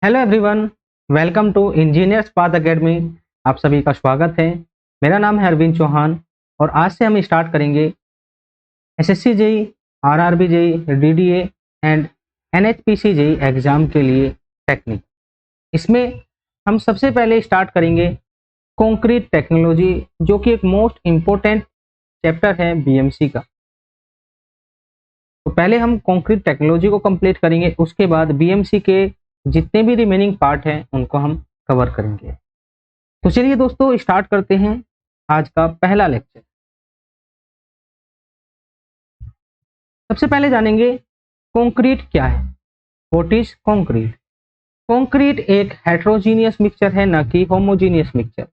Hello everyone, welcome to Engineers Path Academy. आप सभी का स्वागत है। मेरा नाम है अरविंद चौहान और आज से हम स्टार्ट करेंगे SSC JE, RRB JE, DDA and NHPC JE exam के लिए टेक्निक। इसमें हम सबसे पहले स्टार्ट करेंगे कंक्रीट टेक्नोलॉजी, जो कि एक मोस्ट इम्पोर्टेंट चैप्टर है बीएमसी का। तो पहले हम कंक्रीट टेक्नोलॉजी को कंप्लीट करेंगे, उसके बाद बीएमसी के जितने भी रिमेनिंग पार्ट हैं उनको हम कवर करेंगे। तो चलिए दोस्तों, स्टार्ट करते हैं आज का पहला लेक्चर। सबसे पहले जानेंगे कंक्रीट क्या है। What is concrete? कंक्रीट एक हेट्रोजीनियस मिक्सचर है, ना कि होमोजीनियस मिक्सचर।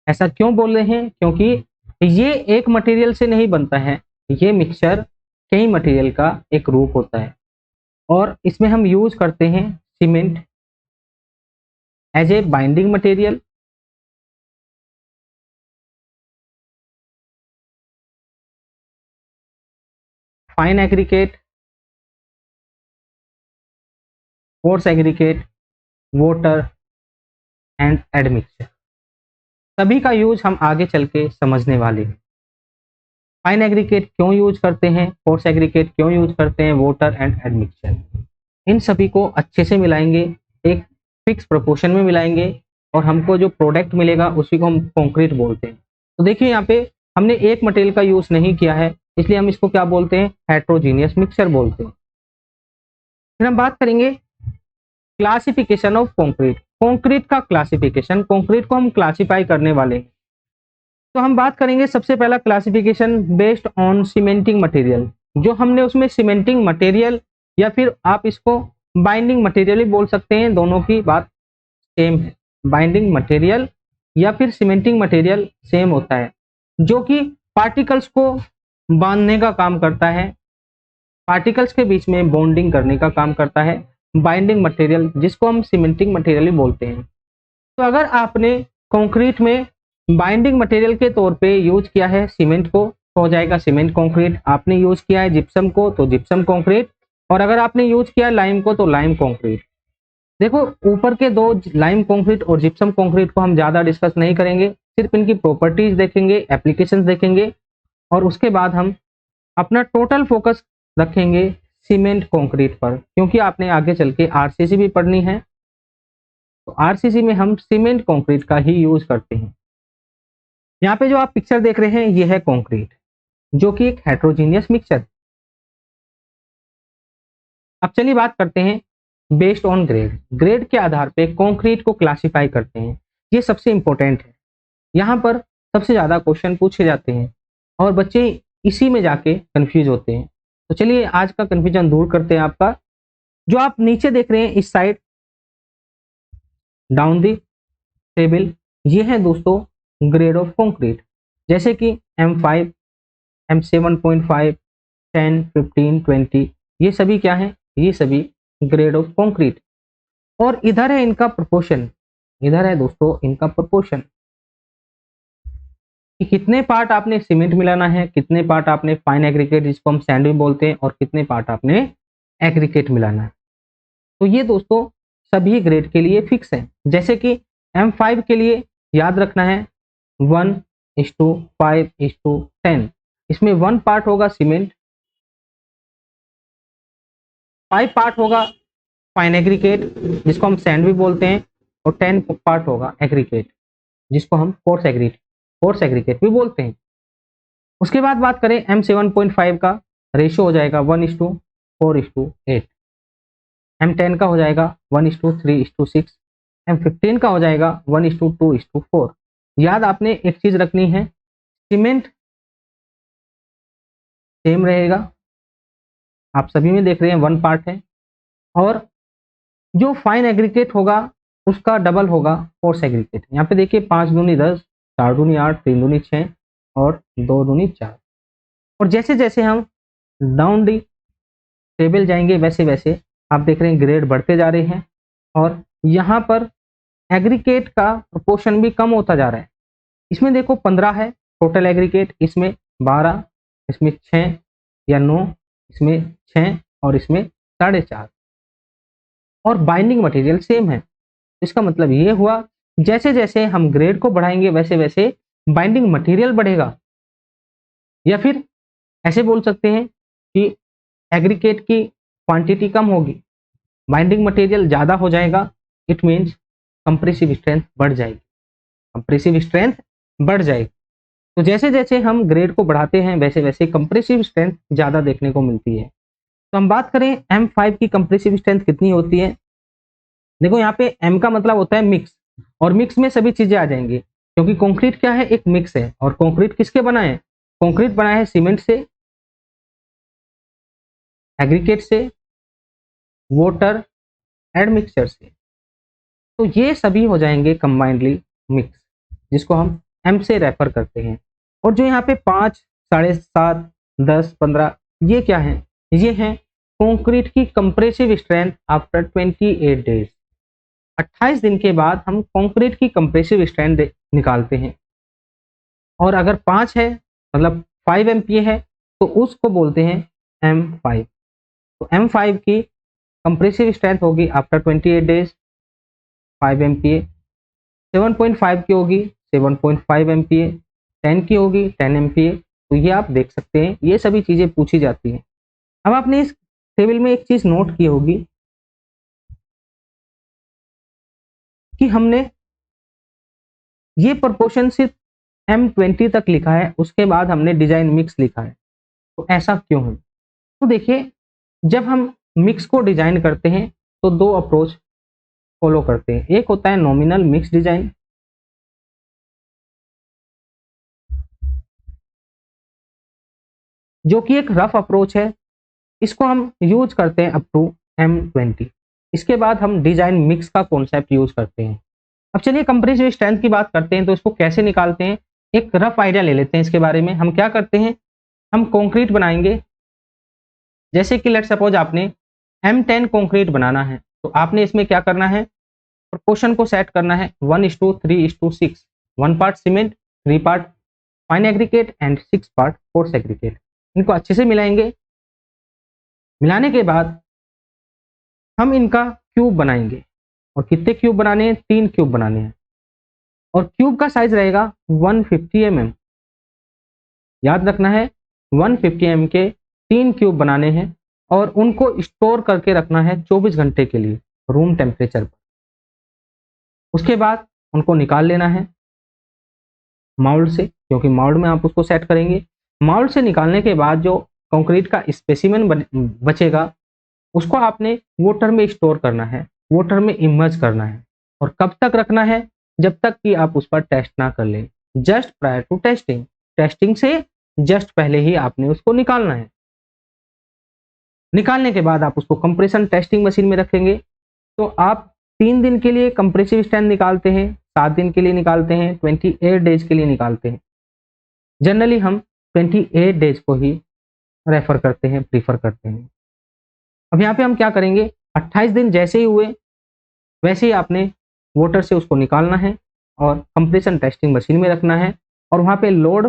ऐसा क्यों बोल रहे हैं? क्योंकि ये एक मटेरियल से नहीं बनता है, ये मिक्सचर कई मटेरियल का एक रूप होता है और इसमें हम यूज करते हैं cement as a binding material, fine aggregate, coarse aggregate, water and admixture. सभी का यूज हम आगे चल के समझने वाले हैं। फाइन एग्रीगेट क्यों यूज करते हैं, कोर्स एग्रीगेट क्यों यूज करते हैं, वाटर एंड एडमिक्सचर, इन सभी को अच्छे से मिलाएंगे, एक फिक्स प्रोपोर्शन में मिलाएंगे और हमको जो प्रोडक्ट मिलेगा उसी को हम कंक्रीट बोलते हैं। तो देखिए यहाँ पे हमने एक मटेरियल का यूज नहीं किया है, इसलिए हम इसको क्या बोलते हैं? हेट्रोजीनियस मिक्सचर बोलते हैं। फिर हम बात करेंगे क्लासिफिकेशन ऑफ कंक्रीट। कंक्रीट का क्लासिफिकेशन, कंक्रीट को हम क्लासिफाई करने वाले हैं। तो हम बात करेंगे सबसे पहला classification based on cementing material. जो हमने उसमें सीमेंटिंग मटेरियल या फिर आप इसको बाइंडिंग मटेरियल ही बोल सकते हैं, दोनों की बात सेम है। बाइंडिंग मटेरियल या फिर सीमेंटिंग मटेरियल सेम होता है, जो कि पार्टिकल्स को बांधने का काम करता है, पार्टिकल्स के बीच में बॉन्डिंग करने का काम करता है। बाइंडिंग मटेरियल जिसको हम सीमेंटिंग मटेरियल ही बोलते हैं। तो अगर आपने कंक्रीट में बाइंडिंग मटेरियल के तौर पे यूज किया है सीमेंट को, तो हो जाएगा सीमेंट कंक्रीट। आपने यूज किया है जिप्सम को तो जिप्सम कंक्रीट, और अगर आपने यूज किया लाइम को तो लाइम कंक्रीट। देखो, ऊपर के दो लाइम कंक्रीट और जिप्सम कंक्रीट को हम ज्यादा डिस्कस नहीं करेंगे, सिर्फ इनकी प्रॉपर्टीज देखेंगे, एप्लीकेशंस देखेंगे और उसके बाद हम अपना टोटल फोकस रखेंगे सीमेंट कंक्रीट पर, क्योंकि आपने आगे चल के आरसीसी भी पढ़नी है। तो आरसीसी में हम सीमेंट कंक्रीट का ही यूज करते हैं। यहाँ पे जो आप पिक्चर देख रहे हैं ये है कंक्रीट, जो कि एक हेट्रोजीनियस मिक्सचर। अब चलिए बात करते हैं बेस्ड ऑन ग्रेड। ग्रेड के आधार पे कंक्रीट को क्लासिफाई करते हैं, ये सबसे इंपॉर्टेंट है। यहाँ पर सबसे ज्यादा क्वेश्चन पूछे जाते हैं और बच्चे इसी में जाके कंफ्यूज होते हैं। तो चलिए आज का कंफ्यूजन दूर करते हैं आपका। जो आप नीचे देख रहे हैं इस साइड डाउन दी टेबल, ये है दोस्तों ग्रेड ऑफ कंक्रीट, जैसे कि M5, M7.5, 10, 15, 20, ये सभी क्या है? ये सभी ग्रेड ऑफ कंक्रीट। और इधर है इनका प्रोपोर्शन, इधर है दोस्तों इनका प्रोपोर्शन कि कितने पार्ट आपने सीमेंट मिलाना है, कितने पार्ट आपने फाइन एग्रीगेट जिसको हम सैंड भी बोलते हैं, और कितने पार्ट आपने एग्रीगेट मिलाना है। तो ये दोस्तों सभी ग्रेड के लिए फिक्स है। जैसे कि M5 के लिए याद रखना है 1:5:10। इसमें 1 पार्ट होगा सीमेंट, 5 पार्ट होगा फाइन एग्रीगेट जिसको हम सैंड भी बोलते हैं, और 10 पार्ट होगा एग्रीगेट जिसको हम कोर्स एग्रीगेट भी बोलते हैं। उसके बाद बात करें M7.5 का, रेशियो हो जाएगा 1:4:8। M10 का हो जाएगा 1:3:6। M15 का हो जाएगा 1:2:4। याद आपने एक चीज रखनी है, सीमेंट सेम रहेगा, आप सभी में देख रहे हैं 1 पार्ट है, और जो फाइन एग्रीगेट होगा उसका डबल होगा कोर्स एग्रीगेट। यहाँ पे देखिए 5×10, 4×8, 3×6 और 2×4। और जैसे जैसे हम डाउन दी टेबल जाएंगे वैसे वैसे आप देख रहे हैं ग्रेड बढ़ते जा रहे हैं, और यहाँ पर एग्रीगेट का प्रोपोर्शन भी कम होता जा रहा है। इसमें देखो 15 है टोटल एग्रीगेट, इसमें 12, इसमें 6 या 9, इसमें 6 और इसमें 4.5। और बाइंडिंग मटेरियल सेम है। इसका मतलब ये हुआ जैसे जैसे हम ग्रेड को बढ़ाएंगे वैसे वैसे बाइंडिंग मटेरियल बढ़ेगा। या फिर ऐसे बोल सकते हैं कि एग्रीगेट की क्वांटिटी कम होगी, बाइंडिंग मटेरियल ज़्यादा हो जाएगा, इट मीन्स कंप्रेसिव स्ट्रेंथ बढ़ जाएगी, कंप्रेसिव स्ट्रेंथ बढ़ जाएगी। तो जैसे जैसे हम ग्रेड को बढ़ाते हैं वैसे वैसे कंप्रेसिव स्ट्रेंथ ज़्यादा देखने को मिलती है। तो हम बात करें M5 की कंप्रेसिव स्ट्रेंथ कितनी होती है। देखो यहाँ पे M का मतलब होता है मिक्स, और मिक्स में सभी चीजें आ जाएंगी, क्योंकि कंक्रीट क्या है, एक मिक्स है। और कंक्रीट किसके बना है, कंक्रीट बना है सीमेंट से, एग्रीगेट से, वाटर एंड मिक्सचर से। तो ये सभी हो जाएंगे कंबाइंडली मिक्स, जिसको हम M से रेफर करते हैं। और जो यहाँ पे 5, 7.5, 10, 15 ये क्या है, ये हैं कंक्रीट की कंप्रेसिव स्ट्रेंथ आफ्टर 28 डेज। 28 दिन के बाद हम कंक्रीट की कंप्रेसिव स्ट्रेंथ निकालते हैं। और अगर 5 है मतलब 5 MPa है तो उसको बोलते हैं M5। तो M5 की कंप्रेसिव स्ट्रेंथ होगी आफ्टर 28 डेज 5 MPa, 7.5 की होगी 7.5 MPa, 10 की होगी 10 MPa। तो ये आप देख सकते हैं, ये सभी चीजें पूछी जाती हैं। अब आपने इस टेबल में एक चीज नोट की होगी कि हमने ये प्रोपोर्शन सिर्फ M20 तक लिखा है, उसके बाद हमने डिजाइन मिक्स लिखा है। तो ऐसा क्यों है, तो देखिए जब हम मिक्स को डिजाइन करते हैं तो दो अप्रोच फॉलो करते हैं। एक होता है नॉमिनल मिक्स डिजाइन, जो कि एक रफ अप्रोच है, इसको हम यूज करते हैं अप टू M20। इसके बाद हम डिजाइन मिक्स का कॉन्सेप्ट यूज करते हैं। अब चलिए कंप्रेसिव स्ट्रेंथ की बात करते हैं, तो इसको कैसे निकालते हैं, एक रफ आइडिया ले लेते हैं इसके बारे में। हम क्या करते हैं, हम कंक्रीट बनाएंगे, जैसे कि लेट सपोज आपने M10 कंक्रीट बनाना है, तो आपने इसमें क्या करना है, प्रोपोर्शन को सेट करना है 1:3:6, 1 part cement, 3 part fine aggregate and 6 part coarse aggregate. इनको अच्छे से मिलाएंगे, मिलाने के बाद हम इनका क्यूब बनाएंगे। और कितने क्यूब बनाने हैं, 3 क्यूब बनाने हैं। और क्यूब का साइज रहेगा 150 mm। याद रखना है 150 mm के 3 क्यूब बनाने हैं और उनको स्टोर करके रखना है 24 घंटे के लिए रूम टेम्परेचर पर। उसके बाद उनको निकाल लेना है माउल्ड से, क्योंकि माउल्ड में आप उसको सेट करेंगे। माउल्ड से निकालने के बाद जो कंक्रीट का स्पेसिमेन बचेगा उसको आपने वाटर में स्टोर करना है, वाटर में इमर्ज करना है। और कब तक रखना है, जब तक कि आप उस पर टेस्ट ना कर लें, just prior to testing. Testing से जस्ट पहले ही आपने उसको निकालना है। निकालने के बाद आप उसको कंप्रेशन टेस्टिंग मशीन में रखेंगे। तो आप 3 दिन के लिए कंप्रेसिव स्ट्रेंथ निकालते हैं, 7 दिन के लिए निकालते हैं, 28 डेज के लिए निकालते हैं। जनरली हम 28 डेज को ही रेफर करते हैं, प्रीफर करते हैं। अब यहाँ पे हम क्या करेंगे, 28 दिन जैसे ही हुए वैसे ही आपने वाटर से उसको निकालना है और कंप्रेशन टेस्टिंग मशीन में रखना है। और वहाँ पे लोड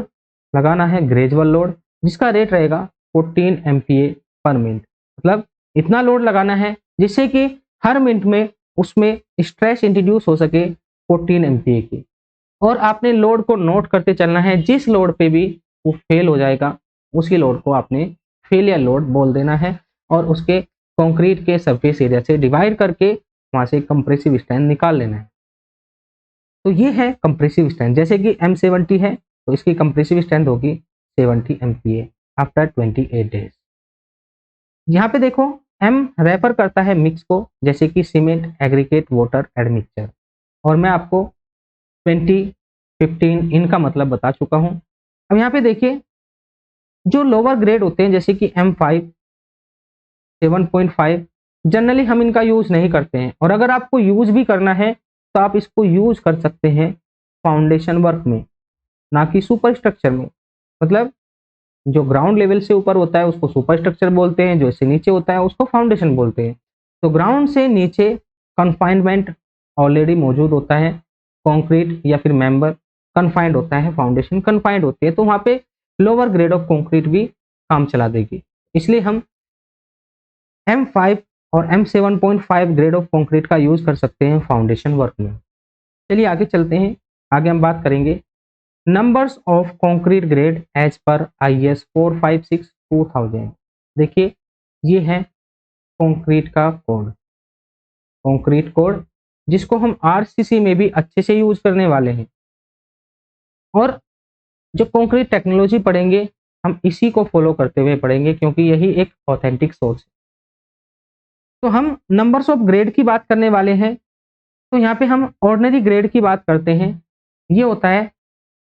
लगाना है, ग्रेजुअल लोड, जिसका रेट रहेगा 14 MPa पर मिनट। मतलब इतना लोड लगाना है जिससे कि हर मिनट में उसमें स्ट्रेस इंट्रोड्यूस हो सके 14 MPa की। और आपने लोड को नोट करते चलना है, जिस लोड पे भी वो फेल हो जाएगा उसी लोड को आपने फेलियर लोड बोल देना है और उसके कंक्रीट के सरफेस एरिया से डिवाइड करके वहां से कंप्रेसिव स्ट्रेंथ निकाल लेना है। तो ये है कंप्रेसिव स्ट्रेंथ। जैसे कि M70 है तो इसकी कंप्रेसिव स्ट्रेंथ होगी 70 MPa आफ्टर 28 डेज। यहाँ पे देखो M रेफर करता है मिक्स को, जैसे कि cement, aggregate, water and mixture. और मैं आपको 20, 15 इनका मतलब बता चुका हूँ। अब यहाँ पे देखिए जो लोअर ग्रेड होते हैं जैसे कि M5, 7.5, जनरली हम इनका यूज नहीं करते हैं। और अगर आपको यूज भी करना है तो आप इसको यूज कर सकते हैं फाउंडेशन वर्क में, ना कि सुपर स्ट्रक्चर में। मतलब जो ग्राउंड लेवल से ऊपर होता है उसको सुपर स्ट्रक्चर बोलते हैं, जो इससे नीचे होता है उसको फाउंडेशन बोलते हैं। तो ग्राउंड से नीचे कन्फाइनमेंट ऑलरेडी मौजूद होता है, कंक्रीट या फिर मेंबर कन्फाइंड होता है, फाउंडेशन कन्फाइंड होती है, तो वहाँ पे लोअर ग्रेड ऑफ कंक्रीट भी काम चला देगी। इसलिए हम M5 और M7.5 ग्रेड ऑफ कंक्रीट का यूज कर सकते हैं फाउंडेशन वर्क में। चलिए आगे चलते हैं। आगे हम बात करेंगे numbers of concrete grade as per IS 456-2000। देखिए ये है कंक्रीट का कोड, कंक्रीट कोड जिसको हम RCC में भी अच्छे से यूज करने वाले हैं, और जो कंक्रीट टेक्नोलॉजी पढ़ेंगे हम इसी को फॉलो करते हुए पढ़ेंगे क्योंकि यही एक ऑथेंटिक सोर्स है। तो हम नंबर्स ऑफ ग्रेड की बात करने वाले हैं। तो यहाँ पे हम ऑर्डिनरी ग्रेड की बात करते हैं। ये होता है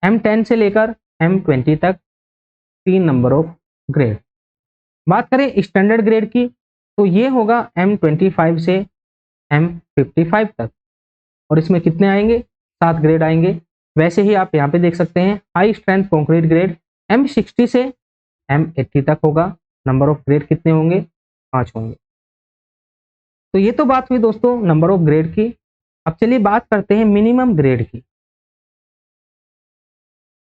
M10 से लेकर M20 तक 3 नंबर ऑफ ग्रेड। बात करें स्टैंडर्ड ग्रेड की तो ये होगा M25 से M55 तक, और इसमें कितने आएंगे? 7 ग्रेड आएंगे। वैसे ही आप यहाँ पे देख सकते हैं high strength concrete grade M60 से M80 तक होगा। नंबर ऑफ ग्रेड कितने होंगे? 5 होंगे। तो ये तो बात हुई दोस्तों नंबर ऑफ ग्रेड की। अब चलिए बात करते हैं मिनिमम ग्रेड की।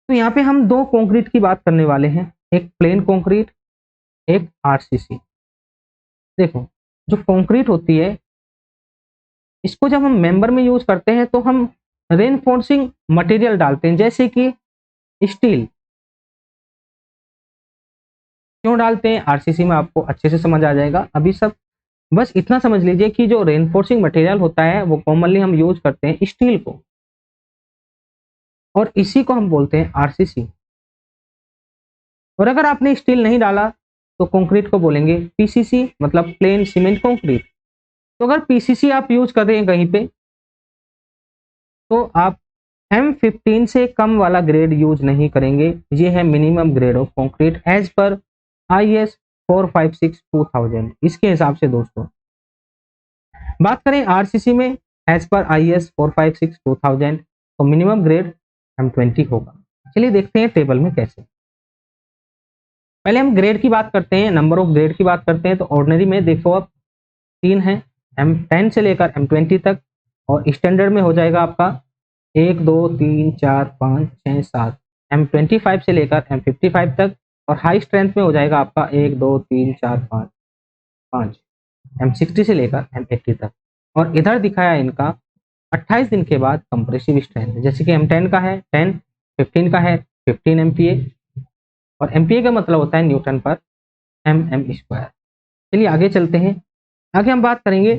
तो यहाँ पे हम 2 कंक्रीट की बात करने वाले हैं, एक प्लेन कंक्रीट, एक RCC। देखो जो कंक्रीट होती है इसको जब हम मेंबर में यूज करते हैं तो हम रेनफोर्सिंग मटेरियल डालते हैं, जैसे कि स्टील। क्यों डालते हैं RCC में आपको अच्छे से समझ आ जाएगा। अभी सब बस इतना समझ लीजिए कि जो रेनफोर्सिंग मटेरियल होता है वो कॉमनली हम यूज करते हैं स्टील को, और इसी को हम बोलते हैं RCC। और अगर आपने स्टील नहीं डाला तो कंक्रीट को बोलेंगे PCC, मतलब प्लेन सीमेंट कंक्रीट। तो अगर PCC आप यूज कर रहे हैं कहीं पे तो आप M15 से कम वाला ग्रेड यूज नहीं करेंगे। ये है minimum grade of concrete as per IS 456-2000। इसके हिसाब से दोस्तों बात करें RCC में एज पर IS 456-2000 तो मिनिमम ग्रेड M20 होगा। चलिए देखते हैं टेबल में कैसे। पहले हम ग्रेड की बात करते हैं, नंबर ऑफ ग्रेड की बात करते हैं। तो ऑर्डिनरी में देखो अब 3 है, M10 से लेकर M20 तक, और स्टैंडर्ड में हो जाएगा आपका 1 2 3 4 5 6 7, M25 से लेकर M55 तक, और हाई स्ट्रेंथ में हो जाएगा आपका 1 2 3 4 5 5, M60 से लेकर M80 तक। और इधर दिखाया इनका 28 दिन के बाद कंप्रेसिव स्ट्रेंथ, जैसे कि M10 का है 10, 15 का है 15 MPa, और MPa का मतलब होता है न्यूटन पर mm²। चलिए आगे चलते हैं। आगे हम बात करेंगे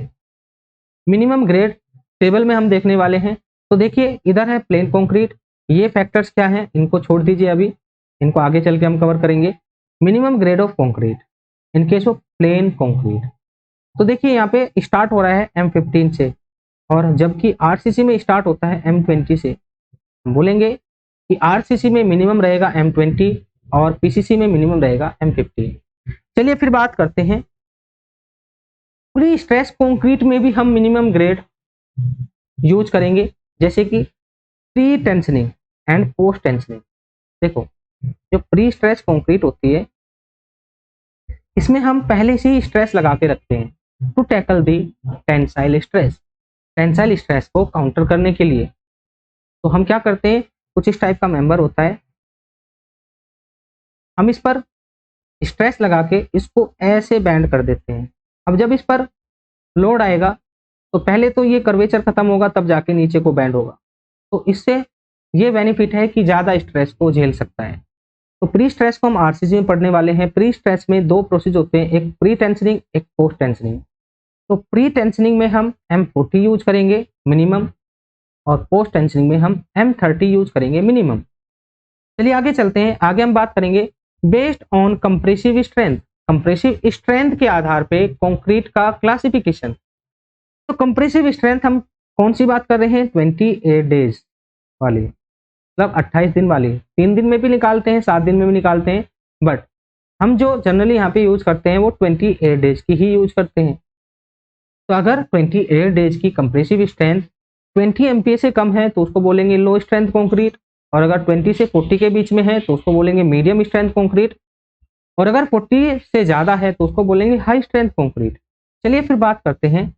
मिनिमम ग्रेड। टेबल में हम देखने वाले हैं। तो देखिए इधर है प्लेन कंक्रीट, ये फैक्टर्स क्या हैं इनको छोड़ दीजिए, अभी इनको आगे चल के हम कवर करेंगे। Minimum grade of concrete in case of plane concrete. तो देखिए यहाँ पे स्टार्ट हो रहा है M15 से, और जबकि RCC में स्टार्ट होता है M20 से। हम बोलेंगे कि RCC में मिनिमम रहेगा M20 और PCC में मिनिमम रहेगा M15। चलिए फिर बात करते हैं प्री स्ट्रेस कंक्रीट में भी हम मिनिमम ग्रेड यूज करेंगे, जैसे कि pre tensioning and post tensioning. देखो जो प्री स्ट्रेस कंक्रीट होती है इसमें हम पहले से ही स्ट्रेस लगा के रखते हैं to tackle the tensile stress, tensile stress को काउंटर करने के लिए। तो हम क्या करते हैं, कुछ इस टाइप का मेंबर होता है, हम इस पर स्ट्रेस लगा के इसको ऐसे बैंड कर देते हैं। अब जब इस पर लोड आएगा तो पहले तो ये कर्वेचर खत्म होगा, तब जाके नीचे को बैंड होगा। तो इससे ये बेनिफिट है कि ज़्यादा स्ट्रेस को झेल सकता है। तो प्री स्ट्रेस को हम RCC में पढ़ने वाले हैं। प्री स्ट्रेस में 2 प्रोसेस होते हैं, एक प्री टेंशनिंग, एक पोस्ट टेंशनिंग। तो प्री टेंशनिंग में हम M40 यूज करेंगे मिनिमम, और पोस्ट टेंशनिंग में हम M30 यूज करेंगे मिनिमम। चलिए आगे चलते हैं। आगे हम बात करेंगे based on compressive strength, compressive strength के आधार पे कंक्रीट का क्लासिफिकेशन। तो कंप्रेसिव स्ट्रेंथ हम कौन सी बात कर रहे हैं, 28 डेज वाली, मतलब 28 दिन वाली। 3 दिन में भी निकालते हैं, 7 दिन में भी निकालते हैं, बट हम जो जनरली यहाँ पे यूज करते हैं वो 28 डेज की ही यूज करते हैं। तो अगर 28 डेज की कंप्रेसिव स्ट्रेंथ 20 MPa से कम है तो उसको बोलेंगे लो स्ट्रेंथ कंक्रीट, और अगर 20 से 40 के बीच में है तो उसको बोलेंगे मीडियम स्ट्रेंथ कंक्रीट, और अगर 40 से ज़्यादा है तो उसको बोलेंगे हाई स्ट्रेंथ कंक्रीट। चलिए फिर बात करते हैं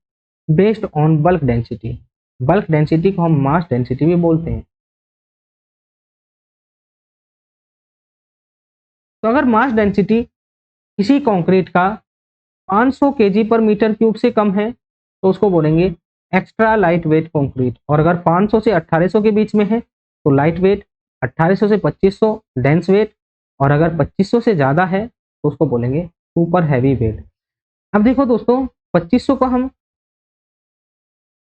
based on bulk density. Bulk density को हम मास डेंसिटी भी बोलते हैं। तो अगर मास डेंसिटी किसी कंक्रीट का 500 केजी पर मीटर क्यूब से कम है तो उसको बोलेंगे एक्स्ट्रा लाइट वेट कंक्रीट, और अगर 500 से 1800 के बीच में है तो लाइट वेट, 1800 से 2500 डेंस वेट, और अगर 2500 से ज़्यादा है तो उसको बोलेंगे सुपर हैवी वेट। अब देखो दोस्तों,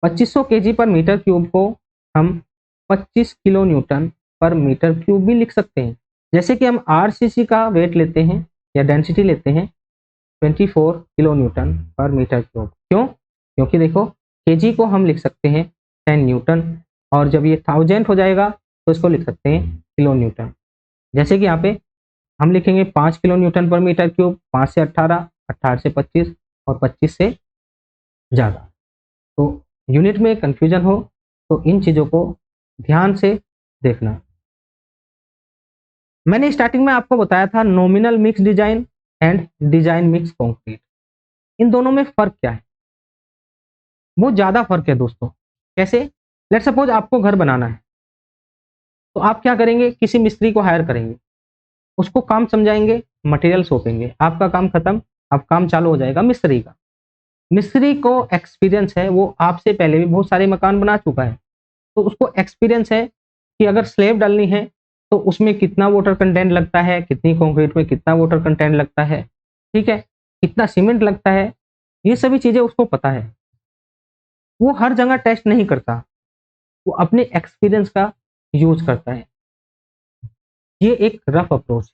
2500 केजी पर मीटर क्यूब को हम 25 किलो न्यूटन पर मीटर क्यूब भी लिख सकते हैं। जैसे कि हम आरसीसी का वेट लेते हैं या डेंसिटी लेते हैं 24 किलो न्यूटन पर मीटर क्यूब। क्यों? क्योंकि देखो केजी को हम लिख सकते हैं 10 न्यूटन, और जब ये 1000 हो जाएगा तो इसको लिख सकते हैं किलो न्यूटन। जैसे कि यहाँ पे हम लिखेंगे 5 किलो न्यूटन पर मीटर क्यूब, 5 से 18, 18 से 25 और 25 से ज़्यादा। तो यूनिट में कंफ्यूजन हो तो इन चीज़ों को ध्यान से देखना। मैंने स्टार्टिंग में आपको बताया था nominal mix design and design mix concrete, इन दोनों में फर्क क्या है? बहुत ज़्यादा फर्क है दोस्तों। कैसे? लेट सपोज आपको घर बनाना है तो आप क्या करेंगे, किसी मिस्त्री को हायर करेंगे, उसको काम समझाएंगे, मटेरियल सौंपेंगे, आपका काम खत्म, अब काम चालू हो जाएगा मिस्त्री का। मिस्त्री को एक्सपीरियंस है, वो आपसे पहले भी बहुत सारे मकान बना चुका है, तो उसको एक्सपीरियंस है कि अगर स्लैब डालनी है तो उसमें कितना वाटर कंटेंट लगता है, कितनी कंक्रीट में कितना वाटर कंटेंट लगता है, ठीक है, कितना सीमेंट लगता है, ये सभी चीज़ें उसको पता है। वो हर जगह टेस्ट नहीं करता, वो अपने एक्सपीरियंस का यूज करता है। ये एक रफ अप्रोच,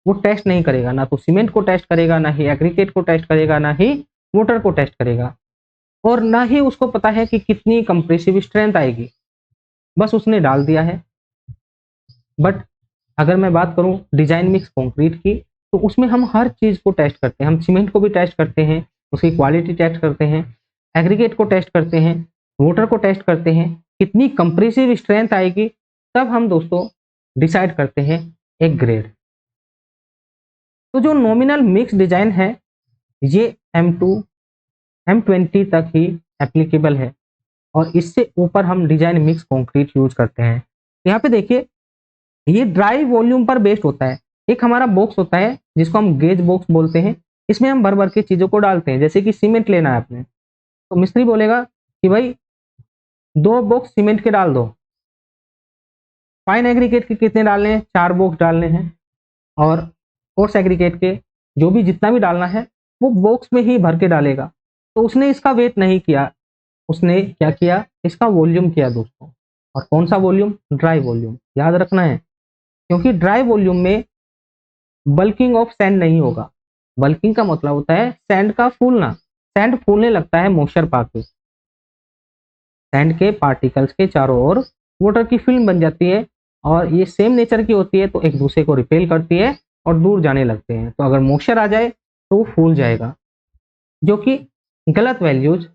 वो टेस्ट नहीं करेगा, ना तो सीमेंट को टेस्ट करेगा, ना ही एग्रीगेट को टेस्ट करेगा, ना ही वाटर को टेस्ट करेगा, और ना ही उसको पता है कि कितनी कंप्रेसिव स्ट्रेंथ आएगी, बस उसने डाल दिया है। बट अगर मैं बात करूं डिजाइन मिक्स कंक्रीट की, तो उसमें हम हर चीज़ को टेस्ट करते हैं। हम सीमेंट को भी टेस्ट करते हैं, उसकी क्वालिटी टेस्ट करते हैं, एग्रीगेट को टेस्ट करते हैं, वाटर को टेस्ट करते हैं, कितनी कंप्रेसिव स्ट्रेंथ आएगी, तब हम दोस्तों डिसाइड करते हैं एक ग्रेड। तो जो नॉमिनल मिक्स डिजाइन है ये M2 M20 तक ही एप्लीकेबल है, और इससे ऊपर हम डिजाइन मिक्स कंक्रीट यूज करते हैं। यहाँ पे देखिए ये ड्राई वॉल्यूम पर बेस्ड होता है। एक हमारा बॉक्स होता है जिसको हम गेज बॉक्स बोलते हैं, इसमें हम भर भर के चीजों को डालते हैं। जैसे कि सीमेंट लेना है आपने, तो मिस्त्री बोलेगा कि भाई 2 बॉक्स सीमेंट के डाल दो। फाइन एग्रीगेट के कितने डालने हैं? 4 बॉक्स डालने हैं, और कोर्स एग्रीगेट के जो भी जितना भी डालना है वो बॉक्स में ही भर के डालेगा। तो उसने इसका वेट नहीं किया, उसने क्या किया, इसका वॉल्यूम किया दोस्तों। और कौन सा वॉल्यूम? ड्राई वॉल्यूम, याद रखना है, क्योंकि ड्राई वॉल्यूम में बल्किंग ऑफ सैंड नहीं होगा। बल्किंग का मतलब होता है सैंड का फूलना। सैंड फूलने लगता है मॉइस्चर पाके, सैंड के पार्टिकल्स के चारों ओर वाटर की फिल्म बन जाती है, और ये सेम नेचर की होती है, तो एक दूसरे को रिपेल करती है और दूर जाने लगते हैं। तो अगर मॉइस्चर आ जाए तो वो फूल जाएगा, जो कि गलत वैल्यूज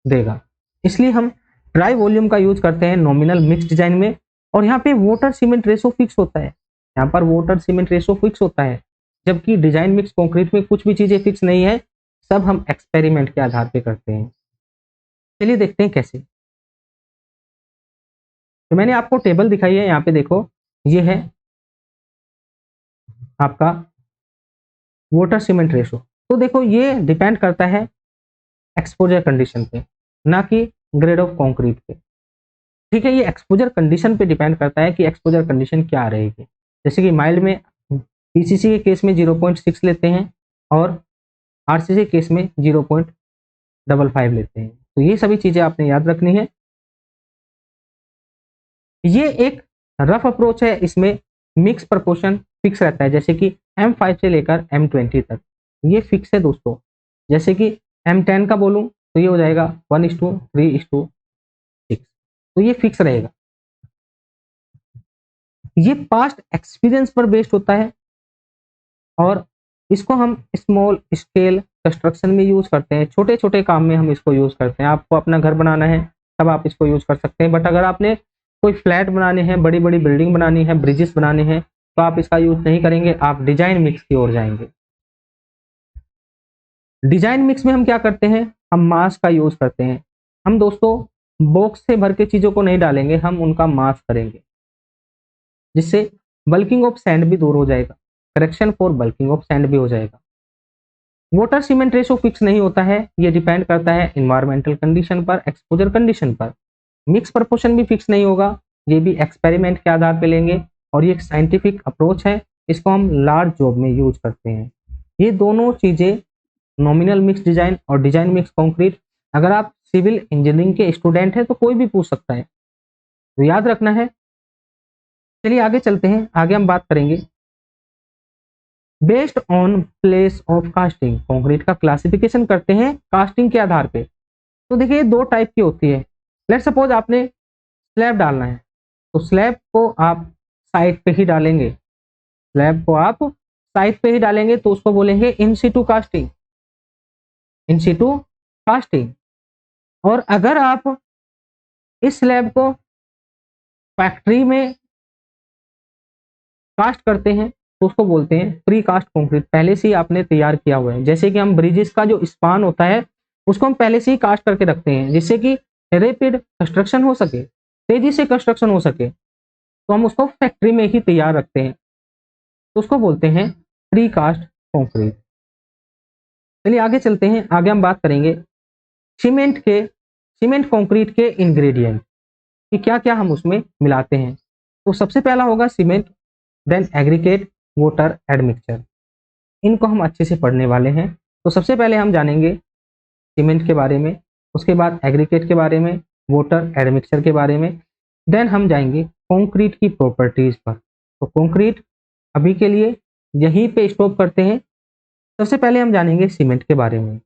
देगा। इसलिए हम ड्राई वॉल्यूम का यूज करते हैं नॉमिनल मिक्स डिजाइन में। और यहाँ पे वाटर सीमेंट रेशो फिक्स होता है, यहाँ पर वाटर सीमेंट रेशो फिक्स होता है, जबकि डिजाइन मिक्स कंक्रीट में कुछ भी चीजें फिक्स नहीं है, सब हम एक्सपेरिमेंट के आधार पे करते हैं। चलिए देखते हैं कैसे। तो मैंने आपको टेबल दिखाई है, यहाँ पे देखो, ये है आपका वाटर सीमेंट रेशो। तो देखो ये डिपेंड करता है एक्सपोजर कंडीशन पे, ना कि ग्रेड ऑफ कंक्रीट पे। ठीक है, ये एक्सपोजर कंडीशन पे डिपेंड करता है कि एक्सपोजर कंडीशन क्या रहेगी। जैसे कि माइल्ड में पीसीसी के केस में 0.6 लेते हैं, और आरसीसी के केस में 0.55 लेते हैं। तो ये सभी चीजें आपने याद रखनी है। ये एक रफ अप्रोच है, इसमें मिक्स प्रपोर्शन फिक्स रहता है। जैसे कि M5 से लेकर M20 तक ये फिक्स है दोस्तों। जैसे कि M10 का बोलूं तो ये हो जाएगा 1:3:6, तो ये फिक्स रहेगा। ये पास्ट एक्सपीरियंस पर बेस्ड होता है, और इसको हम स्मॉल स्केल कंस्ट्रक्शन में यूज करते हैं। छोटे छोटे काम में हम इसको यूज करते हैं। आपको अपना घर बनाना है तब आप इसको यूज कर सकते हैं, बट अगर आपने कोई फ्लैट बनाने हैं, बड़ी बड़ी बिल्डिंग बनानी है, ब्रिजेस बनाने हैं, तो आप इसका यूज नहीं करेंगे, आप डिजाइन मिक्स की ओर जाएंगे। डिजाइन मिक्स में हम क्या करते हैं, हम मास का यूज करते हैं। हम दोस्तों बॉक्स से भर के चीजों को नहीं डालेंगे, हम उनका मास करेंगे, जिससे बल्किंग ऑफ सैंड भी दूर हो जाएगा, correction for bulking of sand भी हो जाएगा। वाटर सीमेंट रेशो फिक्स नहीं होता है, ये डिपेंड करता है इन्वायरमेंटल कंडीशन पर, एक्सपोजर कंडीशन पर। मिक्स प्रपोर्शन भी फिक्स नहीं होगा, ये भी एक्सपेरिमेंट के आधार पे लेंगे, और ये एक साइंटिफिक अप्रोच है, इसको हम लार्ज जॉब में यूज करते हैं। ये दोनों चीजें, नॉमिनल मिक्स डिजाइन और डिजाइन मिक्स कंक्रीट, अगर आप सिविल इंजीनियरिंग के स्टूडेंट हैं तो कोई भी पूछ सकता है, तो याद रखना है। चलिए आगे चलते हैं, आगे हम बात करेंगे based on place of casting. Concrete का क्लासिफिकेशन करते हैं कास्टिंग के आधार पे। तो देखिए दो टाइप की होती है। लेट सपोज आपने स्लैब डालना है, तो स्लैब को आप साइड पे ही डालेंगे, स्लैब को आप साइड पे ही डालेंगे, तो उसको बोलेंगे इन सिटू कास्टिंग, इन सिटू कास्टिंग। और अगर आप इस स्लैब को फैक्ट्री में कास्ट करते हैं तो उसको बोलते हैं प्री कास्ट कंक्रीट, पहले से ही आपने तैयार किया हुआ है। जैसे कि हम ब्रिजेस का जो स्पान होता है उसको हम पहले से ही कास्ट करके रखते हैं, जिससे कि रैपिड कंस्ट्रक्शन हो सके, तेजी से कंस्ट्रक्शन हो सके, तो हम उसको फैक्ट्री में ही तैयार रखते हैं, तो उसको बोलते हैं प्री कास्ट कंक्रीट। चलिए आगे चलते हैं, आगे हम बात करेंगे सीमेंट कंक्रीट के इंग्रेडिएंट कि क्या क्या हम उसमें मिलाते हैं। तो सबसे पहला होगा cement, then aggregate, water, admixture. इनको हम अच्छे से पढ़ने वाले हैं। तो सबसे पहले हम जानेंगे सीमेंट के बारे में, उसके बाद एग्रीगेट के बारे में, वाटर, एडमिक्सचर के बारे में, देन हम जाएंगे कंक्रीट की प्रॉपर्टीज पर। तो कंक्रीट अभी के लिए यहीं पे स्टॉप करते हैं। सबसे पहले हम जानेंगे सीमेंट के बारे में।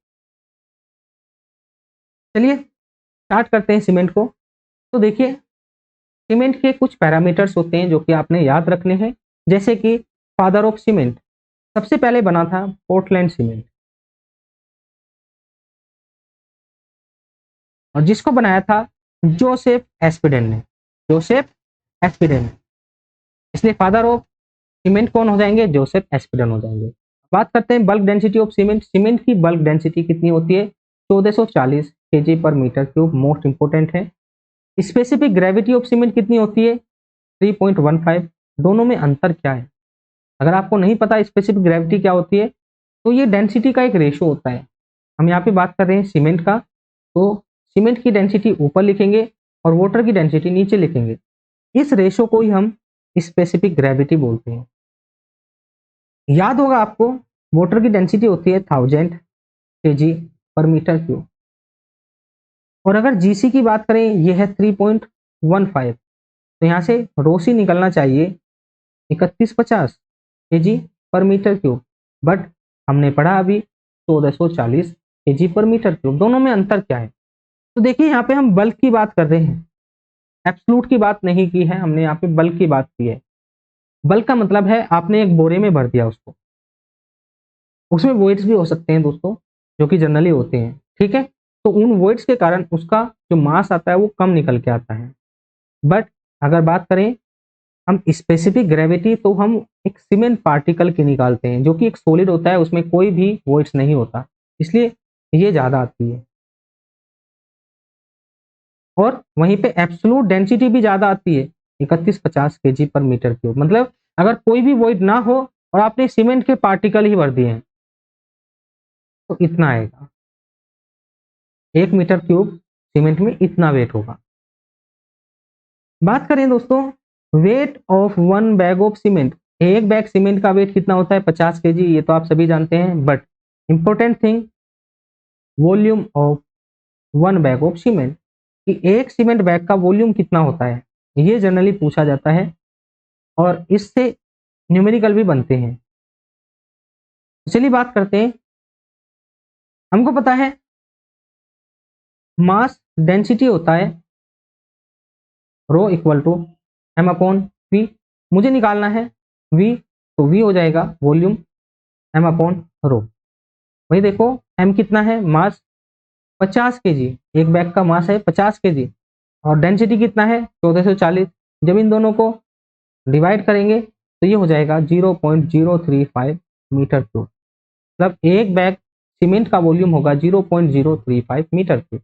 चलिए स्टार्ट करते हैं सीमेंट को। तो देखिए सीमेंट के कुछ पैरामीटर्स होते हैं जो कि आपने याद रखने हैं, जैसे कि फादर ऑफ सीमेंट सबसे पहले बना था पोर्टलैंड सीमेंट, और जिसको बनाया था जोसेफ एस्पिडेन ने, जोसेफ एस्पिडेन। इसलिए फादर ऑफ सीमेंट कौन हो जाएंगे? जोसेफ एस्पिडेन हो जाएंगे। बात करते हैं bulk density of cement. Cement की बल्क डेंसिटी कितनी होती है? 1440 kg पर मीटर क्यूब, मोस्ट इंपोर्टेंट है। स्पेसिफिक ग्रेविटी ऑफ सीमेंट कितनी होती है? 3.15। दोनों में अंतर क्या है? अगर आपको नहीं पता स्पेसिफिक ग्रेविटी क्या होती है, तो ये डेंसिटी का एक रेशो होता है। हम यहाँ पे बात कर रहे हैं सीमेंट का, तो सीमेंट की डेंसिटी ऊपर लिखेंगे और वाटर की डेंसिटी नीचे लिखेंगे। इस रेशो को ही हम स्पेसिफिक ग्रेविटी बोलते हैं। याद होगा आपको, वाटर की डेंसिटी होती है 1000 kg पर मीटर क्यूब, और अगर जीसी की बात करें ये है 3.15। तो यहाँ से रोसी निकलना चाहिए 3150 kg पर मीटर क्यूब, बट हमने पढ़ा अभी 1440 kg पर मीटर क्यूब। दोनों में अंतर क्या है? तो देखिए यहाँ पे हम बल्क की बात कर रहे हैं, एब्सोल्यूट की बात नहीं की है हमने, यहाँ पे बल्क की बात की है। बल्क का मतलब है आपने एक बोरे में भर दिया उसको, उसमें वोइड्स भी हो सकते हैं दोस्तों, जो कि जनरली होते हैं, ठीक है। तो उन वोइड्स के कारण उसका जो मास आता है वो कम निकल के आता है। बट अगर बात करें हम स्पेसिफिक ग्रेविटी, तो हम एक सीमेंट पार्टिकल की निकालते हैं, जो कि एक सॉलिड होता है, उसमें कोई भी वोइड्स नहीं होता, इसलिए ये ज्यादा आती है। और वहीं पे एब्सोल्यूट डेंसिटी भी ज्यादा आती है, 3150 kg पर मीटर क्यूब। मतलब अगर कोई भी वोइड ना हो और आपने सीमेंट के पार्टिकल ही भर दिए हैं, तो इतना आएगा, 1 मीटर क्यूब सीमेंट में इतना वेट होगा। बात करें दोस्तों weight of 1 bag of cement, एक बैग सीमेंट का वेट कितना होता है? 50 kg, ये तो आप सभी जानते हैं। But important thing, volume of 1 bag of cement, कि एक सीमेंट बैग का वॉल्यूम कितना होता है, ये जनरली पूछा जाता है, और इससे न्यूमेरिकल भी बनते हैं। चलिए बात करते हैं, हमको पता है मास डेंसिटी होता है rho equal to M upon V. मुझे निकालना है वी, तो वी हो जाएगा वॉल्यूम एम अपॉन रो। वही देखो एम कितना है? मास 50 kg, एक बैग का मास है 50 kg, और डेंसिटी कितना है? 1440। जब इन दोनों को डिवाइड करेंगे तो ये हो जाएगा 0.035 मीटर क्यूब। मतलब एक बैग सीमेंट का वॉल्यूम होगा 0.035 मीटर क्यूब।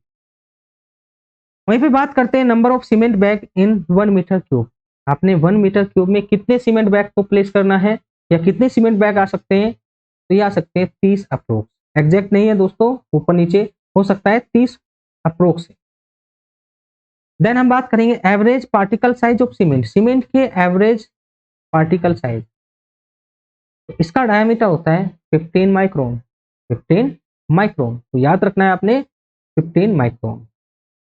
वहीं पे बात करते हैं number of cement bag in 1 meter cube. आपने 1 मीटर क्यूब में कितने सीमेंट बैग को प्लेस करना है, या कितने सीमेंट बैग आ सकते हैं? तो ये आ सकते हैं 30 अप्रोक्स। एग्जैक्ट नहीं है दोस्तों, ऊपर नीचे हो सकता है, 30 अप्रोक्स है। देन हम बात करेंगे average particle size of cement. Cement के एवरेज पार्टिकल साइज, तो इसका डायमीटर होता है 15 माइक्रोन। 15 माइक्रोन, तो याद रखना है आपने 15 माइक्रोन,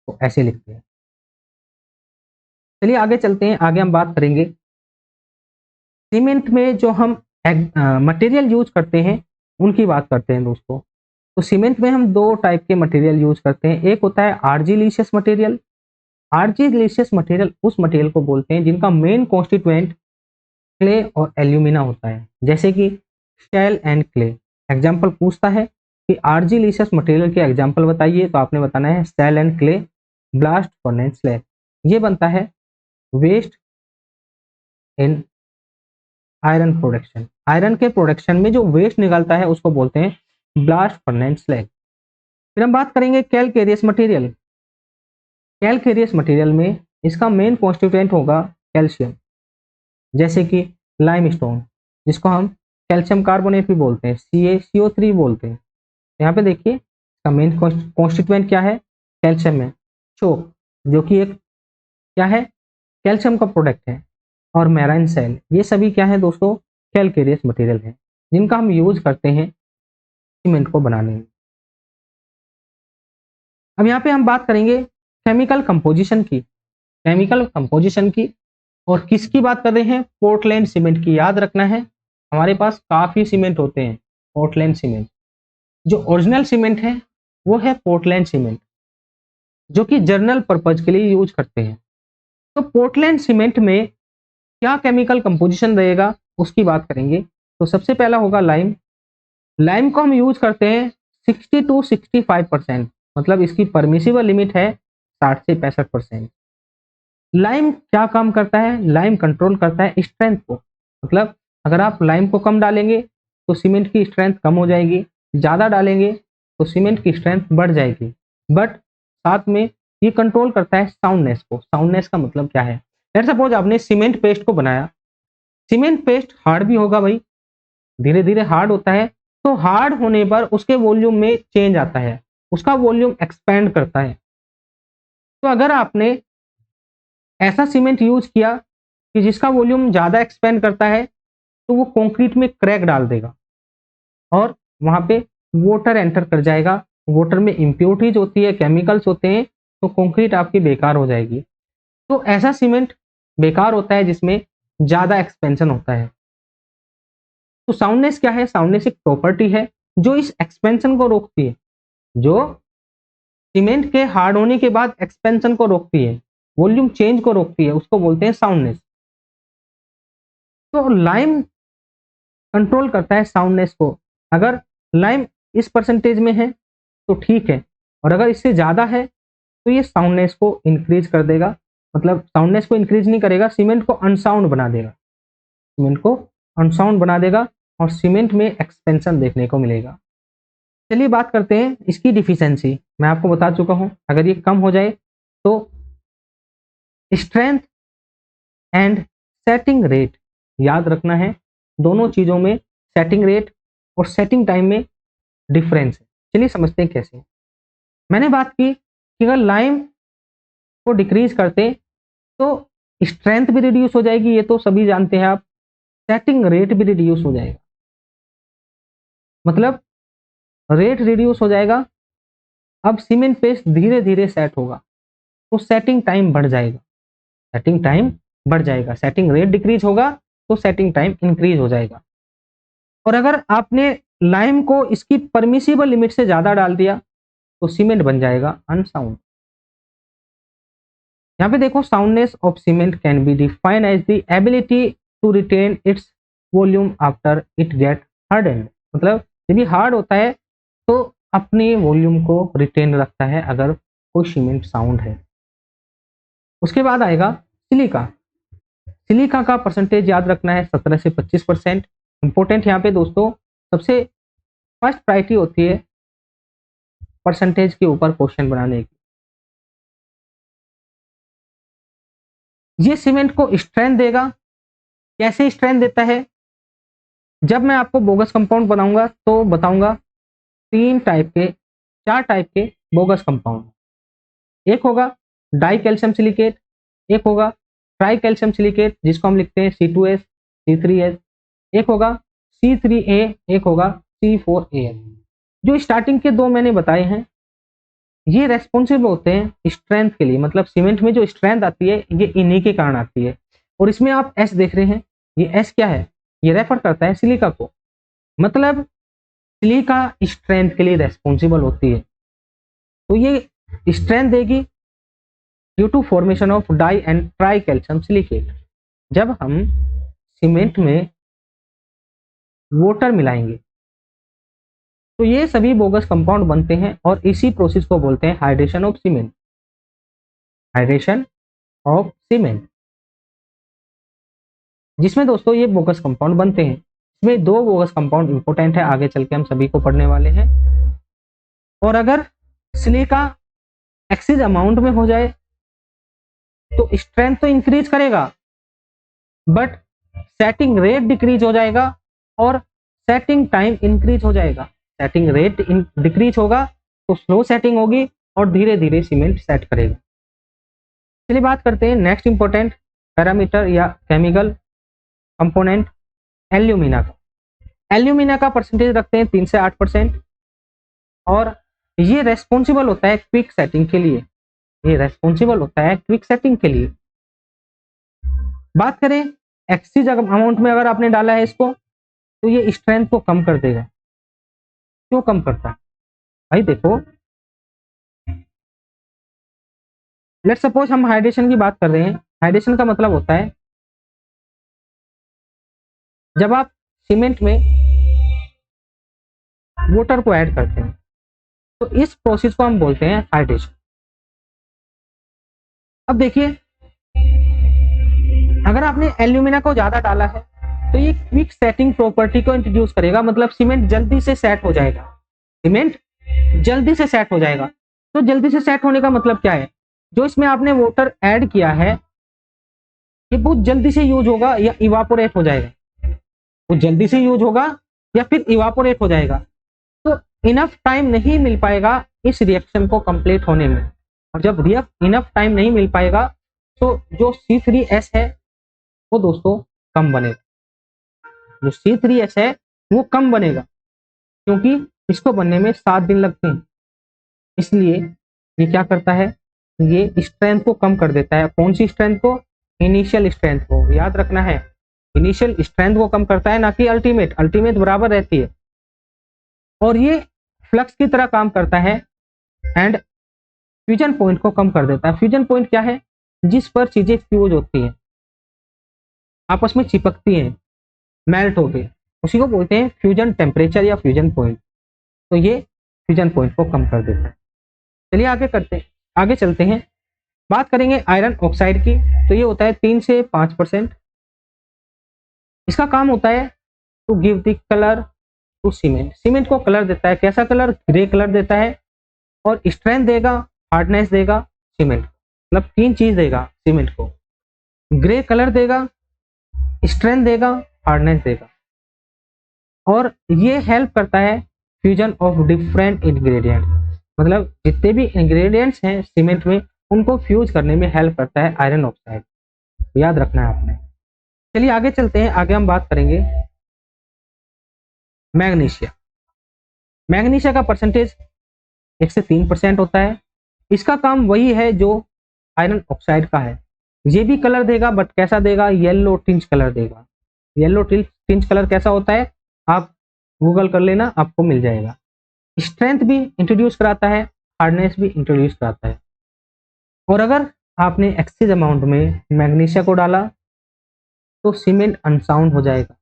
तो ऐसे लिखते हैं। चलिए आगे चलते हैं, आगे हम बात करेंगे सीमेंट में जो हम मटेरियल यूज करते हैं उनकी बात करते हैं दोस्तों। तो सीमेंट में हम दो टाइप के मटेरियल यूज करते हैं, एक होता है आर्जिलिशियस मटेरियल। आर्जिलिशियस मटेरियल उस मटेरियल को बोलते हैं जिनका मेन कॉन्स्टिट्यूएंट क्ले और एल्यूमिना होता है, जैसे कि शेल एंड क्ले। एग्जाम्पल पूछता है कि आर्जिलिशियस मटेरियल के एग्जाम्पल बताइए, तो आपने बताना है shale and clay, blast furnace slag. ये बनता है waste in iron production. Iron के प्रोडक्शन में जो वेस्ट निकलता है उसको बोलते हैं ब्लास्ट फर्नेस स्लैग। फिर हम बात करेंगे कैलकेरियस मटेरियल। कैलकेरियस मटेरियल में इसका मेन कॉन्स्टिट्यूएंट होगा कैल्शियम, जैसे कि लाइमस्टोन, जिसको हम कैल्शियम कार्बोनेट भी बोलते हैं, CaCO3 बोलते हैं। यहाँ पे देखिए इसका मेन कॉन्स्टिट्यूएंट क्या है, कैल्शियम है। चोक, जो कि एक क्या है, कैल्शियम का प्रोडक्ट है। और मैराइन सेल, ये सभी क्या है दोस्तों, कैलकेरियस मटेरियल है, जिनका हम यूज करते हैं सीमेंट को बनाने में। अब यहाँ पे हम बात करेंगे केमिकल कंपोजिशन की। केमिकल कंपोजिशन की, और किसकी बात कर रहे हैं, पोर्टलैंड सीमेंट की। याद रखना है हमारे पास काफी सीमेंट होते हैं पोर्टलैंड सीमेंट। जो ओरिजिनल सीमेंट है वो है पोर्टलैंड सीमेंट, जो कि जर्नल पर्पज के लिए यूज करते हैं। तो पोर्टलैंड सीमेंट में क्या केमिकल कंपोजिशन रहेगा उसकी बात करेंगे। तो सबसे पहला होगा लाइम। लाइम को हम यूज करते हैं 60 to 65%, मतलब इसकी परमिसिबल लिमिट है 60 से 65%। लाइम क्या काम करता है, लाइम कंट्रोल करता है स्ट्रेंथ को। मतलब अगर आप लाइम को कम डालेंगे तो सीमेंट की स्ट्रेंथ कम हो जाएगी, ज़्यादा डालेंगे तो सीमेंट की स्ट्रेंथ बढ़ जाएगी। बट साथ में ये कंट्रोल करता है साउंडनेस को। साउंडनेस का मतलब क्या है, लेट्स सपोज आपने सीमेंट पेस्ट को बनाया, सीमेंट पेस्ट हार्ड भी होगा भाई, धीरे धीरे हार्ड होता है, तो हार्ड होने पर उसके वॉल्यूम में चेंज आता है, उसका वॉल्यूम एक्सपेंड करता है। तो अगर आपने ऐसा सीमेंट यूज किया कि जिसका वॉल्यूम ज्यादा एक्सपेंड करता है, तो वो कंक्रीट में क्रैक डाल देगा और वहां पे वाटर एंटर कर जाएगा। वाटर में इम्प्योरिटीज होती है, केमिकल्स होते हैं, तो कंक्रीट आपकी बेकार हो जाएगी। तो ऐसा सीमेंट बेकार होता है जिसमें ज्यादा एक्सपेंशन होता है। तो साउंडनेस क्या है, साउंडनेस एक प्रॉपर्टी है जो इस एक्सपेंशन को रोकती है, जो सीमेंट के हार्ड होने के बाद एक्सपेंशन को रोकती है, वॉल्यूम चेंज को रोकती है, उसको बोलते हैं साउंडनेस। तो लाइम कंट्रोल करता है साउंडनेस को। अगर लाइम इस परसेंटेज में है तो ठीक है, और अगर इससे ज्यादा है तो ये साउंडनेस को इंक्रीज कर देगा। मतलब साउंडनेस को इंक्रीज नहीं करेगा, सीमेंट को अनसाउंड बना देगा, सीमेंट को अनसाउंड बना देगा और सीमेंट में एक्सपेंशन देखने को मिलेगा। चलिए बात करते हैं इसकी डिफिशियंसी। मैं आपको बता चुका हूं, अगर ये कम हो जाए तो स्ट्रेंथ एंड सेटिंग रेट, याद रखना है दोनों चीजों में सेटिंग रेट और सेटिंग टाइम में डिफरेंस है। चलिए समझते हैं कैसे। मैंने बात की कि अगर लाइम को डिक्रीज करते तो स्ट्रेंथ भी रिड्यूस हो जाएगी, ये तो सभी जानते हैं आप। सेटिंग रेट भी रिड्यूस हो जाएगा, मतलब रेट रिड्यूस हो जाएगा। अब सीमेंट पेस्ट धीरे धीरे सेट होगा तो सेटिंग टाइम बढ़ जाएगा, सेटिंग टाइम बढ़ जाएगा। सेटिंग रेट डिक्रीज होगा तो सेटिंग टाइम इंक्रीज हो जाएगा। और अगर आपने लाइम को इसकी परमिसिबल लिमिट से ज्यादा डाल दिया तो सीमेंट बन जाएगा अनसाउंड। यहाँ पे देखो, soundness of cement can be defined as the ability to retain its volume after it get hardened. मतलब जब ये हार्ड होता है तो अपने वॉल्यूम को रिटेन रखता है अगर कोई सीमेंट साउंड है। उसके बाद आएगा सिलिका। सिलिका का परसेंटेज याद रखना है 17 से 25%। इंपॉर्टेंट यहाँ पे दोस्तों, सबसे फर्स्ट प्रायोरिटी होती है परसेंटेज के ऊपर क्वेश्चन बनाने की। ये सीमेंट को स्ट्रेंथ देगा। कैसे स्ट्रेंथ देता है, जब मैं आपको बोगस कंपाउंड बनाऊंगा तो बताऊंगा। चार टाइप के बोगस कंपाउंड। एक होगा डाई कैल्शियम सिलिकेट, एक होगा ट्राई कैल्शियम सिलिकेट जिसको हम लिखते हैं C2S C3S, एक होगा C3A, एक होगा C4AS। जो स्टार्टिंग के दो मैंने बताए हैं ये रेस्पॉन्सिबल होते हैं स्ट्रेंथ के लिए, मतलब सीमेंट में जो स्ट्रेंथ आती है ये इन्हीं के कारण आती है। और इसमें आप S देख रहे हैं, ये S क्या है, ये रेफर करता है सिलिका को, मतलब सिलिका स्ट्रेंथ के लिए रेस्पॉन्सिबल होती है। तो ये स्ट्रेंथ देगी due to formation of di and tri calcium silicate. जब हम सीमेंट में वाटर मिलाएंगे तो ये सभी बोगस कंपाउंड बनते हैं और इसी प्रोसेस को बोलते हैं hydration of cement. Hydration of cement जिसमें दोस्तों ये बोगस कंपाउंड बनते हैं। इसमें दो बोगस कंपाउंड इंपॉर्टेंट है, आगे चल के हम सभी को पढ़ने वाले हैं। और अगर सिलिका एक्सीज अमाउंट में हो जाए तो स्ट्रेंथ तो इंक्रीज करेगा बट सेटिंग रेट डिक्रीज हो जाएगा और सेटिंग टाइम इंक्रीज हो जाएगा। सेटिंग रेट डिक्रीज होगा तो स्लो सेटिंग होगी और धीरे धीरे सीमेंट सेट करेगा। चलिए बात करते हैं नेक्स्ट इंपॉर्टेंट पैरामीटर या केमिकल कंपोनेंट एल्यूमिना का। एल्यूमिना का परसेंटेज रखते हैं 3 से 8% और ये रेस्पॉन्सिबल होता है क्विक सेटिंग के लिए। ये रेस्पॉन्सिबल होता है क्विक सेटिंग के लिए। बात करें एक्सीज अमाउंट में अगर आपने डाला है इसको तो ये स्ट्रेंथ को कम कर देगा। क्यों कम करता है भाई, देखो लेट्स सपोज हम हाइड्रेशन की बात कर रहे हैं। हाइड्रेशन का मतलब होता है जब आप सीमेंट में वाटर को ऐड करते हैं तो इस प्रोसेस को हम बोलते हैं हाइड्रेशन। अब देखिए अगर आपने एल्यूमिना को ज्यादा डाला है तो ये क्विक सेटिंग प्रॉपर्टी को इंट्रोड्यूस करेगा, मतलब सीमेंट जल्दी से सेट हो जाएगा। सीमेंट जल्दी से सेट हो जाएगा। तो जल्दी से सेट होने का मतलब क्या है, जो इसमें आपने वाटर ऐड किया है ये बहुत जल्दी से यूज होगा या इवापोरेट हो जाएगा। वो जल्दी से यूज होगा या फिर इवापोरेट हो जाएगा। तो इनफ टाइम नहीं मिल पाएगा इस रिएक्शन को कंप्लीट होने में। और जब इनफ टाइम नहीं मिल पाएगा तो जो C3S है वो दोस्तों कम बनेगा। जो C3S है वो कम बनेगा क्योंकि इसको बनने में 7 दिन लगते हैं। इसलिए ये क्या करता है, ये स्ट्रेंथ को कम कर देता है। कौन सी स्ट्रेंथ को, इनिशियल स्ट्रेंथ को। याद रखना है इनिशियल स्ट्रेंथ को कम करता है ना कि अल्टीमेट। अल्टीमेट बराबर रहती है। और ये फ्लक्स की तरह काम करता है एंड फ्यूजन पॉइंट को कम कर देता है। फ्यूजन पॉइंट क्या है, जिस पर चीजें फ्यूज होती हैं, आपस में चिपकती हैं, मेल्ट होके, उसी को बोलते हैं फ्यूजन टेम्परेचर या फ्यूजन पॉइंट। तो ये फ्यूजन पॉइंट को कम कर देता है। चलिए आगे चलते हैं। बात करेंगे आयरन ऑक्साइड की। तो ये होता है 3 से 5%। इसका काम होता है to give the colour to cement. Cement को कलर देता है। कैसा कलर, ग्रे कलर देता है। और स्ट्रेंथ देगा, हार्डनेस देगा सीमेंट, मतलब 3 चीज देगा सीमेंट को। ग्रे कलर देगा, स्ट्रेंथ देगा, हार्डनेस देगा। और ये हेल्प करता है फ्यूजन ऑफ डिफरेंट इंग्रेडिएंट, मतलब जितने भी इंग्रेडिएंट्स हैं सीमेंट में उनको फ्यूज करने में हेल्प करता है आयरन ऑक्साइड। याद रखना है आपने। चलिए आगे चलते हैं। आगे हम बात करेंगे मैग्नीशिया। मैग्नीशिया का परसेंटेज 1 से 3% होता है। इसका काम वही है जो आयरन ऑक्साइड का है। ये भी कलर देगा बट कैसा देगा, येलो टिंच कलर देगा। येलो टिंच कलर कैसा होता है आप गूगल कर लेना, आपको मिल जाएगा। स्ट्रेंथ भी इंट्रोड्यूस कराता है, हार्डनेस भी इंट्रोड्यूस कराता है। और अगर आपने एक्सीज अमाउंट में मैग्नीशिया को डाला तो सीमेंट अनसाउंड हो जाएगा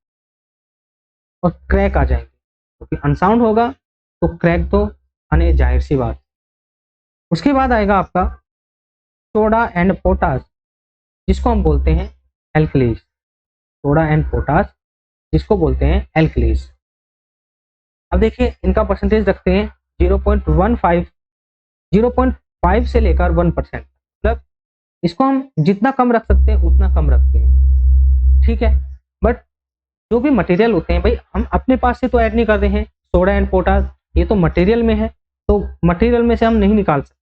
और क्रैक आ जाएंगे। क्योंकि अनसाउंड होगा तो क्रैक तो आने जाहिर सी बात। उसके बाद आएगा आपका सोडा एंड पोटास, जिसको हम बोलते हैं एल्कलीज। सोडा एंड पोटास जिसको बोलते हैं एल्कलीज। अब देखिए इनका परसेंटेज रखते हैं 0.5 से लेकर 1%। मतलब इसको हम जितना कम रख सकते हैं उतना कम रखते हैं, ठीक है। बट जो भी मटेरियल होते हैं भाई हम अपने पास से तो ऐड नहीं कर रहे हैं। सोडा एंड पोटास ये तो मटेरियल में है, तो मटेरियल में से हम नहीं निकाल सकते,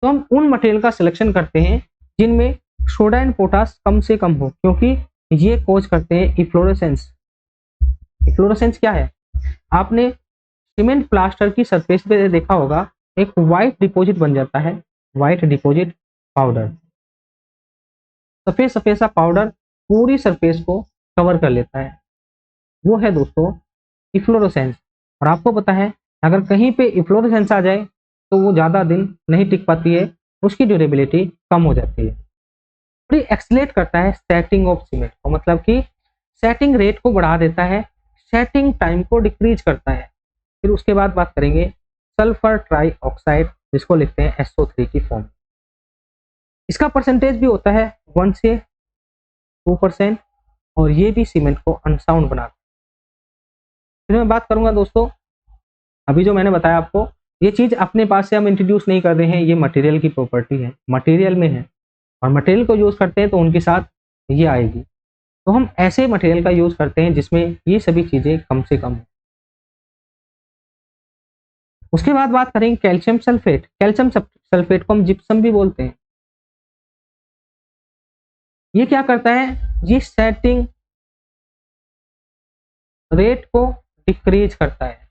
तो हम उन मटेरियल का सिलेक्शन करते हैं जिनमें सोडा एंड पोटास कम से कम हो, क्योंकि ये कोज करते हैं इफ्लोरेसेंस। इफ्लोरेसेंस क्या है? आपने सीमेंट प्लास्टर की सरफेस पे देखा होगा, एक व्हाइट डिपॉजिट बन जाता है, व्हाइट डिपॉजिट पाउडर, सफेद सफेद सा पाउडर पूरी सरफेस को कवर कर लेता है, वो है दोस्तों इफ्लोरेसेंस। और आपको पता है अगर कहीं पे इफ्लोरेसेंस आ जाए तो वो ज़्यादा दिन नहीं टिक पाती है, उसकी ड्यूरेबिलिटी कम हो जाती है। और ये एक्सीलरेट करता है सेटिंग ऑफ सीमेंट को, मतलब कि सेटिंग रेट को बढ़ा देता है, सेटिंग टाइम को डिक्रीज करता है। फिर उसके बाद बात करेंगे सल्फर ट्राई ऑक्साइड, जिसको लिखते हैं SO3 की फॉर्म। इसका परसेंटेज भी होता है 1 से 2%, और ये भी सीमेंट को अनसाउंड बनाता है। फिर मैं बात करूंगा दोस्तों, अभी जो मैंने बताया आपको, ये चीज अपने पास से हम इंट्रोड्यूस नहीं कर रहे हैं, ये मटेरियल की प्रॉपर्टी है, मटेरियल में है, और मटेरियल को यूज करते हैं तो उनके साथ ये आएगी। तो हम ऐसे मटेरियल का यूज करते हैं जिसमें ये सभी चीजें कम से कम हो। उसके बाद बात करेंगे कैल्शियम सल्फेट। कैल्शियम सल्फेट को हम जिप्सम भी बोलते हैं। ये क्या करता है? ये सेटिंग रेट को डिक्रीज करता है,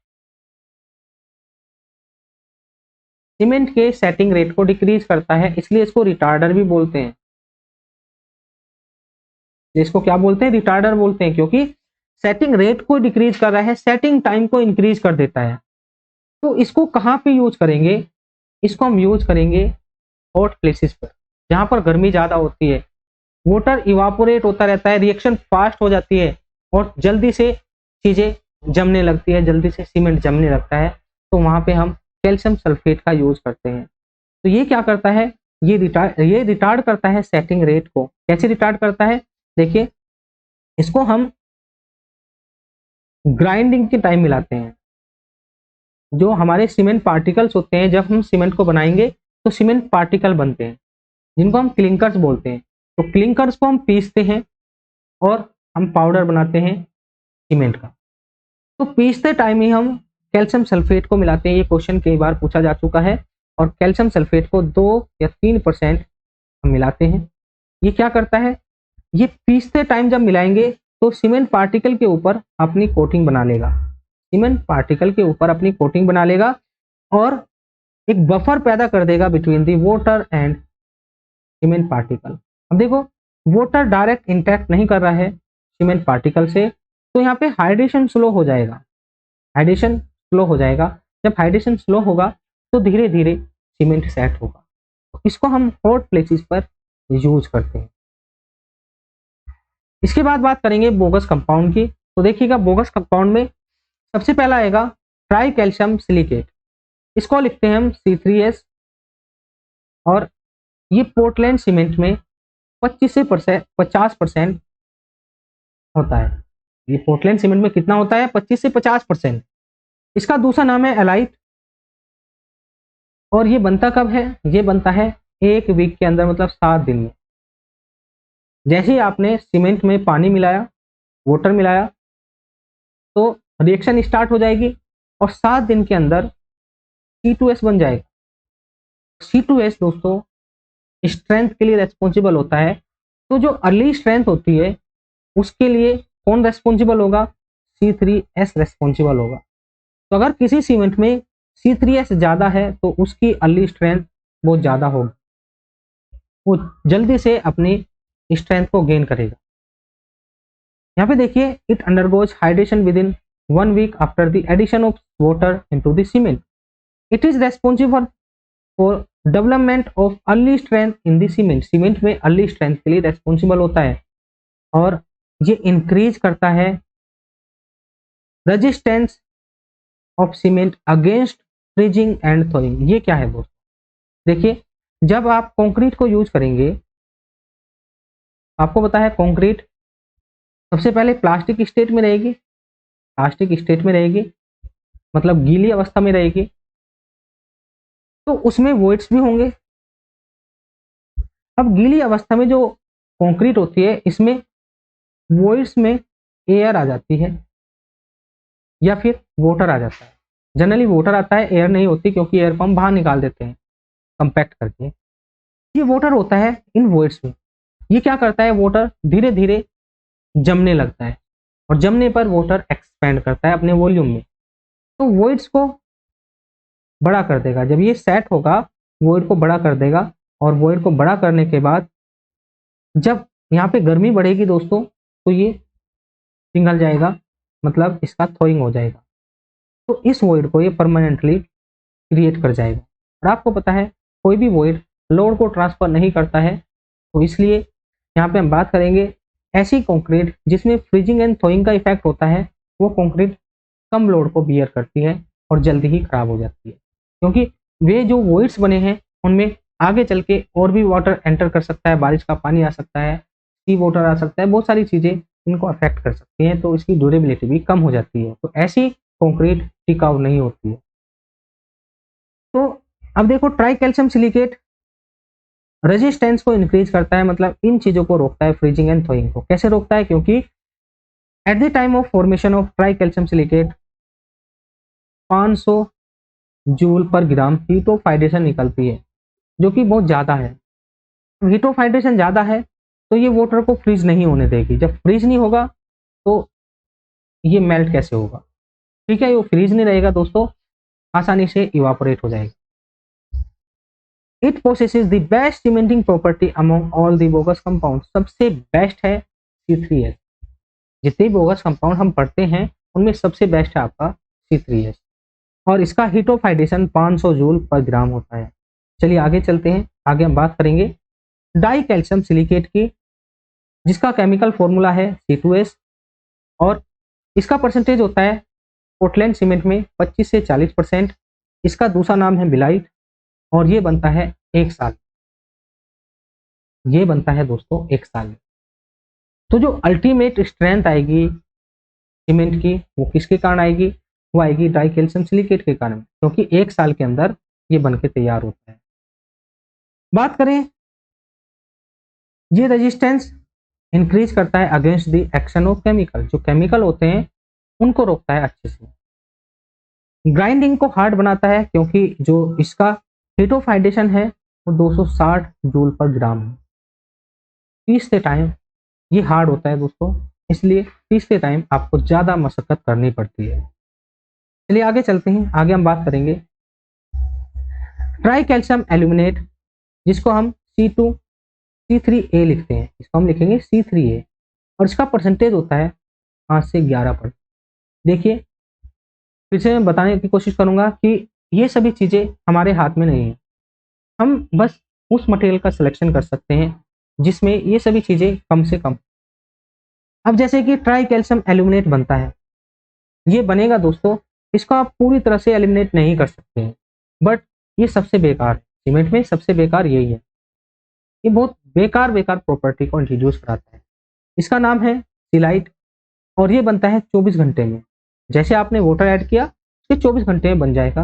सीमेंट के सेटिंग रेट को डिक्रीज करता है, इसलिए इसको रिटार्डर भी बोलते हैं। इसको क्या बोलते हैं? रिटार्डर बोलते हैं, क्योंकि सेटिंग रेट को डिक्रीज कर रहा है, सेटिंग टाइम को इंक्रीज कर देता है। तो इसको कहाँ पे यूज करेंगे? इसको हम यूज करेंगे हॉट प्लेसेस पर, जहां पर गर्मी ज्यादा होती है, वाटर इवापोरेट होता रहता है, रिएक्शन फास्ट हो जाती है और जल्दी से चीजें जमने लगती है, जल्दी से सीमेंट जमने लगता है, तो वहां पे हम कैल्शियम सल्फेट का यूज करते हैं। तो ये क्या करता है? ये रिटार्ड करता है सेटिंग रेट को। कैसे रिटार्ड करता है? देखिए, इसको हम ग्राइंडिंग के टाइम मिलाते हैं। जो हमारे सीमेंट पार्टिकल्स होते हैं, जब हम सीमेंट को बनाएंगे तो सीमेंट पार्टिकल बनते हैं, जिनको हम क्लिंकर्स बोलते हैं। तो क्लिंकर्स को हम पीसते हैं और हम पाउडर बनाते हैं सीमेंट का। तो पीसते टाइम ही हम कैल्शियम सल्फेट को मिलाते हैं। ये क्वेश्चन कई बार पूछा जा चुका है। और कैल्शियम सल्फेट को 2 या 3% हम मिलाते हैं। ये क्या करता है? ये पीसते टाइम जब मिलाएंगे तो सीमेंट पार्टिकल के ऊपर अपनी कोटिंग बना लेगा, सीमेंट पार्टिकल के ऊपर अपनी कोटिंग बना लेगा और एक बफर पैदा कर देगा between the water and cement particle. अब देखो, वाटर डायरेक्ट इंटैक्ट नहीं कर रहा है सीमेंट पार्टिकल से, तो यहाँ पे हाइड्रेशन स्लो हो जाएगा, हाइड्रेशन स्लो हो जाएगा। जब हाइड्रेशन स्लो होगा तो धीरे धीरे सीमेंट सेट होगा। तो इसको हम हॉट प्लेसेस पर यूज करते हैं। इसके बाद बात करेंगे बोगस कंपाउंड की। तो देखिएगा, बोगस कंपाउंड में सबसे पहला आएगा ट्राई कैल्शियम सिलिकेट। इसको लिखते हैं हम C3S, और ये पोर्टलैंड सीमेंट में 25 से 50% होता है। ये पोर्टलैंड सीमेंट में कितना होता है? 25 से 50%। इसका दूसरा नाम है एलाइट, और ये बनता कब है? ये बनता है 1 वीक के अंदर, मतलब 7 दिन में। जैसे ही आपने सीमेंट में पानी मिलाया, वाटर मिलाया, तो रिएक्शन स्टार्ट हो जाएगी और 7 दिन के अंदर C2S बन जाएगा। C2S दोस्तों स्ट्रेंथ के लिए रेस्पॉन्सिबल होता है। तो जो अर्ली स्ट्रेंथ होती है उसके लिए कौन रेस्पॉन्सिबल होगा? C3S रेस्पॉन्सिबल होगा। तो अगर किसी सीमेंट में C3S ज्यादा है तो उसकी अर्ली स्ट्रेंथ बहुत ज्यादा होगी, वो जल्दी से अपनी स्ट्रेंथ को गेन करेगा। यहाँ पे देखिए, it undergoes hydration within 1 week after the addition of water into the cement. It is responsible for development of early strength in the cement. Cement में अर्ली स्ट्रेंथ के लिए रेस्पॉन्सिबल होता है, और ये इंक्रीज करता है resistance of cement against freezing and थॉइंग। ये क्या है दोस्तों? देखिए, जब आप कंक्रीट को यूज करेंगे, आपको पता है कंक्रीट सबसे पहले प्लास्टिक स्टेट में रहेगी, प्लास्टिक स्टेट में रहेगी, मतलब गीली अवस्था में रहेगी, तो उसमें वॉइड्स भी होंगे। अब गीली अवस्था में जो कंक्रीट होती है, इसमें वॉइड्स में एयर आ जाती है या फिर वाटर आ जाता है। जनरली वाटर आता है, एयर नहीं होती, क्योंकि एयर को हम बाहर निकाल देते हैं कंपैक्ट करके। ये वाटर होता है इन वॉइड्स में। ये क्या करता है, वाटर धीरे धीरे जमने लगता है और जमने पर वाटर एक्सपेंड करता है अपने वॉल्यूम में, तो वॉइड्स को बड़ा कर देगा। जब ये सेट होगा वॉइड को बड़ा कर देगा, और वॉइड को बड़ा करने के बाद जब यहाँ पे गर्मी बढ़ेगी दोस्तों, तो ये पिघल जाएगा, मतलब इसका थ्रोइंग हो जाएगा। तो इस वॉइड को ये परमानेंटली क्रिएट कर जाएगा। और आपको पता है कोई भी वॉइड लोड को ट्रांसफर नहीं करता है, तो इसलिए यहाँ पे हम बात करेंगे ऐसी कंक्रीट जिसमें फ्रीजिंग एंड थ्रोइंग का इफेक्ट होता है, वो कंक्रीट कम लोड को बियर करती है और जल्दी ही खराब हो जाती है, क्योंकि वे जो वॉइड्स बने हैं उनमें आगे चल के और भी वाटर एंटर कर सकता है, बारिश का पानी आ सकता है, सी वाटर आ सकता है, बहुत सारी चीज़ें इनको अफेक्ट कर सकती हैं, तो इसकी ड्यूरेबिलिटी भी कम हो जाती है। तो ऐसी कंक्रीट टिकाऊ नहीं होती है। तो अब देखो, ट्राई कैल्शियम सिलिकेट रेजिस्टेंस को इंक्रीज करता है, मतलब इन चीज़ों को रोकता है, फ्रीजिंग एंड थ्रोइंग को। कैसे रोकता है, क्योंकि at the time of formation of try calcium silicate 500 joule पर ग्राम हीट ऑफ हाइड्रेशन निकलती है, जो कि बहुत ज़्यादा है। हीट ऑफ हाइड्रेशन ज़्यादा है तो ये वाटर को फ्रीज नहीं होने देगी। जब फ्रीज नहीं होगा तो ये मेल्ट कैसे होगा, ठीक है, ये फ्रीज नहीं रहेगा दोस्तों, आसानी से इवापोरेट हो जाएगा। It possesses the best cementing property among all the bogus compound. सबसे बेस्ट है C3H। जितने बोगस कंपाउंड हम पढ़ते हैं उनमें सबसे बेस्ट है आपका C3H, और इसका हीट ऑफ हाइड्रेशन 500 जूल पर ग्राम होता है। चलिए आगे चलते हैं, आगे हम बात करेंगे डाई कैल्शियम सिलिकेट की, जिसका केमिकल फॉर्मूला है C2H, और इसका परसेंटेज होता है पोर्टलैंड सीमेंट में 25 से 40%। इसका दूसरा नाम है बिलाइट, और ये बनता है 1 साल, ये बनता है दोस्तों 1 साल में। तो जो अल्टीमेट स्ट्रेंथ आएगी सीमेंट की वो किसके कारण आएगी, वो आएगी डाई कैल्शियम सिलिकेट के कारण, क्योंकि 1 साल के अंदर ये बन के तैयार होता है। बात करें, ये रेजिस्टेंस इंक्रीज करता है against the action of chemical. जो केमिकल होते हैं उनको रोकता है अच्छे से। ग्राइंडिंग को हार्ड बनाता है, क्योंकि जो इसका हीट ऑफ हाइड्रेशन है वो 260 जूल पर ग्राम है। पीसते टाइम ये हार्ड होता है दोस्तों, इसलिए पीसते टाइम आपको ज़्यादा मशक्कत करनी पड़ती है। चलिए आगे चलते हैं, आगे हम बात करेंगे ट्राई कैल्शियम एल्यूमिनेट, जिसको हम C3A लिखते हैं, इसको हम लिखेंगे C3A, और इसका परसेंटेज होता है 5 से 11%। देखिए फिर से मैं बताने की कोशिश करूंगा कि ये सभी चीज़ें हमारे हाथ में नहीं है, हम बस उस मटेरियल का सिलेक्शन कर सकते हैं जिसमें ये सभी चीज़ें कम से कम। अब जैसे कि ट्राई कैल्शियम एल्यूमिनेट बनता है, ये बनेगा दोस्तों, इसको आप पूरी तरह से एलिमिनेट नहीं कर सकते हैं, बट ये सबसे बेकार है, सीमेंट में सबसे बेकार यही है। ये बहुत बेकार प्रॉपर्टी को इंट्रोड्यूस कराता है। इसका नाम है सिलाइट, और ये बनता है 24 घंटे में। जैसे आपने वाटर ऐड किया उसके 24 घंटे में बन जाएगा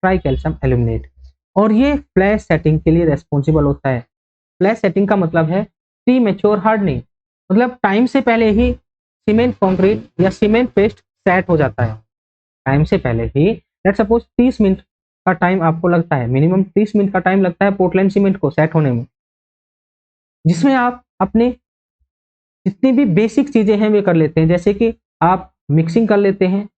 ट्राई कैल्शियम एल्यूमिनेट, और ये फ्लैश सेटिंग के लिए रेस्पॉन्सिबल होता है। फ्लैश सेटिंग का मतलब है प्री मेच्योर हार्डनिंग, मतलब टाइम से पहले ही सीमेंट कॉन्क्रीट या सीमेंट पेस्ट सेट हो जाता है। टाइम से पहले ही, लेट सपोज 30 मिनट का टाइम आपको लगता है, मिनिमम 30 मिनट का टाइम लगता है पोर्टलैंड सीमेंट को सेट होने में, जिसमें आप अपने जितनी भी बेसिक चीजें हैं वे कर लेते हैं। जैसे कि आप मिक्सिंग कर लेते हैं,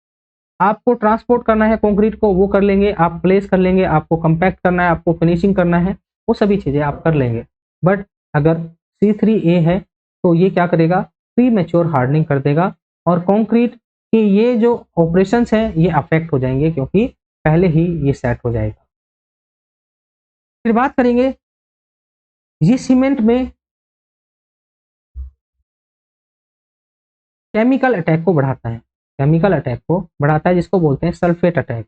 आपको ट्रांसपोर्ट करना है कंक्रीट को वो कर लेंगे, आप प्लेस कर लेंगे, आपको कंपैक्ट करना है, आपको फिनिशिंग करना है, वो सभी चीजें आप कर लेंगे। बट अगर C3A है तो ये क्या करेगा, प्री मैच्योर हार्डनिंग कर देगा, और कंक्रीट के ये जो ऑपरेशंस हैं ये अफेक्ट हो जाएंगे, क्योंकि पहले ही ये सेट हो जाएगा। फिर बात करेंगे, ये सीमेंट में केमिकल अटैक को बढ़ाता है, केमिकल अटैक को बढ़ाता है, जिसको बोलते हैं सल्फेट अटैक।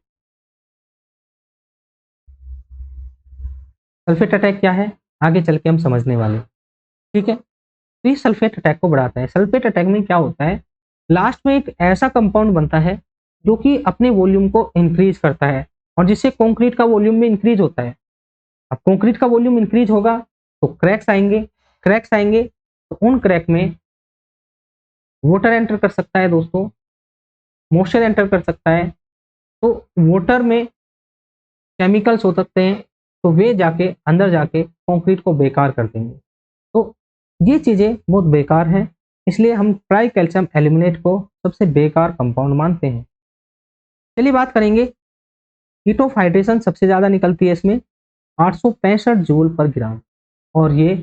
सल्फेट अटैक क्या है आगे चल के हम समझने वाले, ठीक है। तो ये सल्फेट अटैक को बढ़ाता है। सल्फेट अटैक में क्या होता है, लास्ट में एक ऐसा कंपाउंड बनता है जो कि अपने वॉल्यूम को इंक्रीज करता है, और जिससे कंक्रीट का वॉल्यूम भी इंक्रीज होता है। अब कंक्रीट का वॉल्यूम इंक्रीज होगा तो क्रैक्स आएंगे, क्रैक्स आएंगे तो उन क्रैक में वाटर एंटर कर सकता है दोस्तों, मॉइस्चर एंटर कर सकता है, तो वाटर में केमिकल्स हो सकते हैं, तो वे जाके अंदर जाके कंक्रीट को बेकार कर देंगे। तो ये चीज़ें बहुत बेकार हैं, इसलिए हम ट्राई कैल्शियम एल्यूमिनेट को सबसे बेकार कंपाउंड मानते हैं। चलिए बात करेंगे, हीट ऑफ हाइड्रेशन सबसे ज़्यादा निकलती है इसमें 865 जूल पर ग्राम, और ये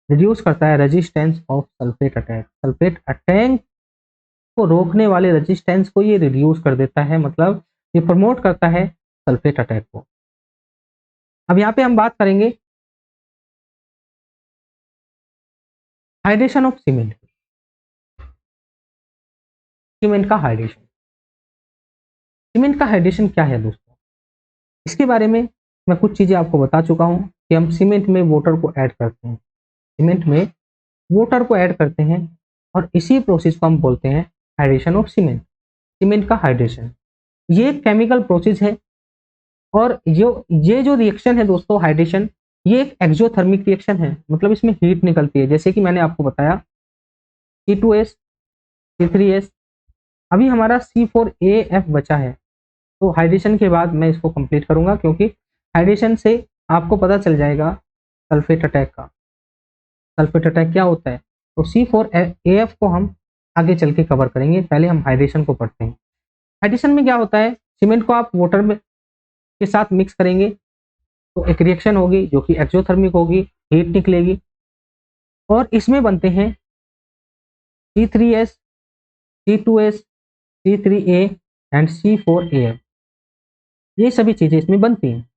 रिड्यूस करता है resistance of sulphate attack. Sulphate attack को रोकने वाले रेजिस्टेंस को ये रिड्यूस कर देता है, मतलब ये प्रमोट करता है सल्फेट अटैक को। अब यहाँ पे हम बात करेंगे हाइड्रेशन ऑफ सीमेंट। सीमेंट का हाइड्रेशन, सीमेंट का हाइड्रेशन क्या है दोस्तों, इसके बारे में मैं कुछ चीजें आपको बता चुका हूँ कि हम सीमेंट में वाटर को ऐड करते हैं, सीमेंट में वाटर को ऐड करते हैं, और इसी प्रोसेस को हम बोलते हैं हाइड्रेशन ऑफ सीमेंट। सीमेंट का हाइड्रेशन ये एक केमिकल प्रोसेस है, और ये जो रिएक्शन है दोस्तों हाइड्रेशन, ये एक एक्सोथर्मिक रिएक्शन है, मतलब इसमें हीट निकलती है। जैसे कि मैंने आपको बताया C2S C3S, अभी हमारा C4AF बचा है, तो हाइड्रेशन के बाद मैं इसको कंप्लीट करूंगा, क्योंकि हाइड्रेशन से आपको पता चल जाएगा सल्फेट अटैक का। सल्फेट अटैक क्या होता है, तो C4AF को हम आगे चल के कवर करेंगे, पहले हम हाइड्रेशन को पढ़ते हैं। हाइड्रेशन में क्या होता है, सीमेंट को आप वाटर में के साथ मिक्स करेंगे तो एक रिएक्शन होगी जो कि एक्सोथर्मिक होगी, हीट निकलेगी, और इसमें बनते हैं C3S C2S C3A and C4AF, ये सभी चीजें इसमें बनती हैं।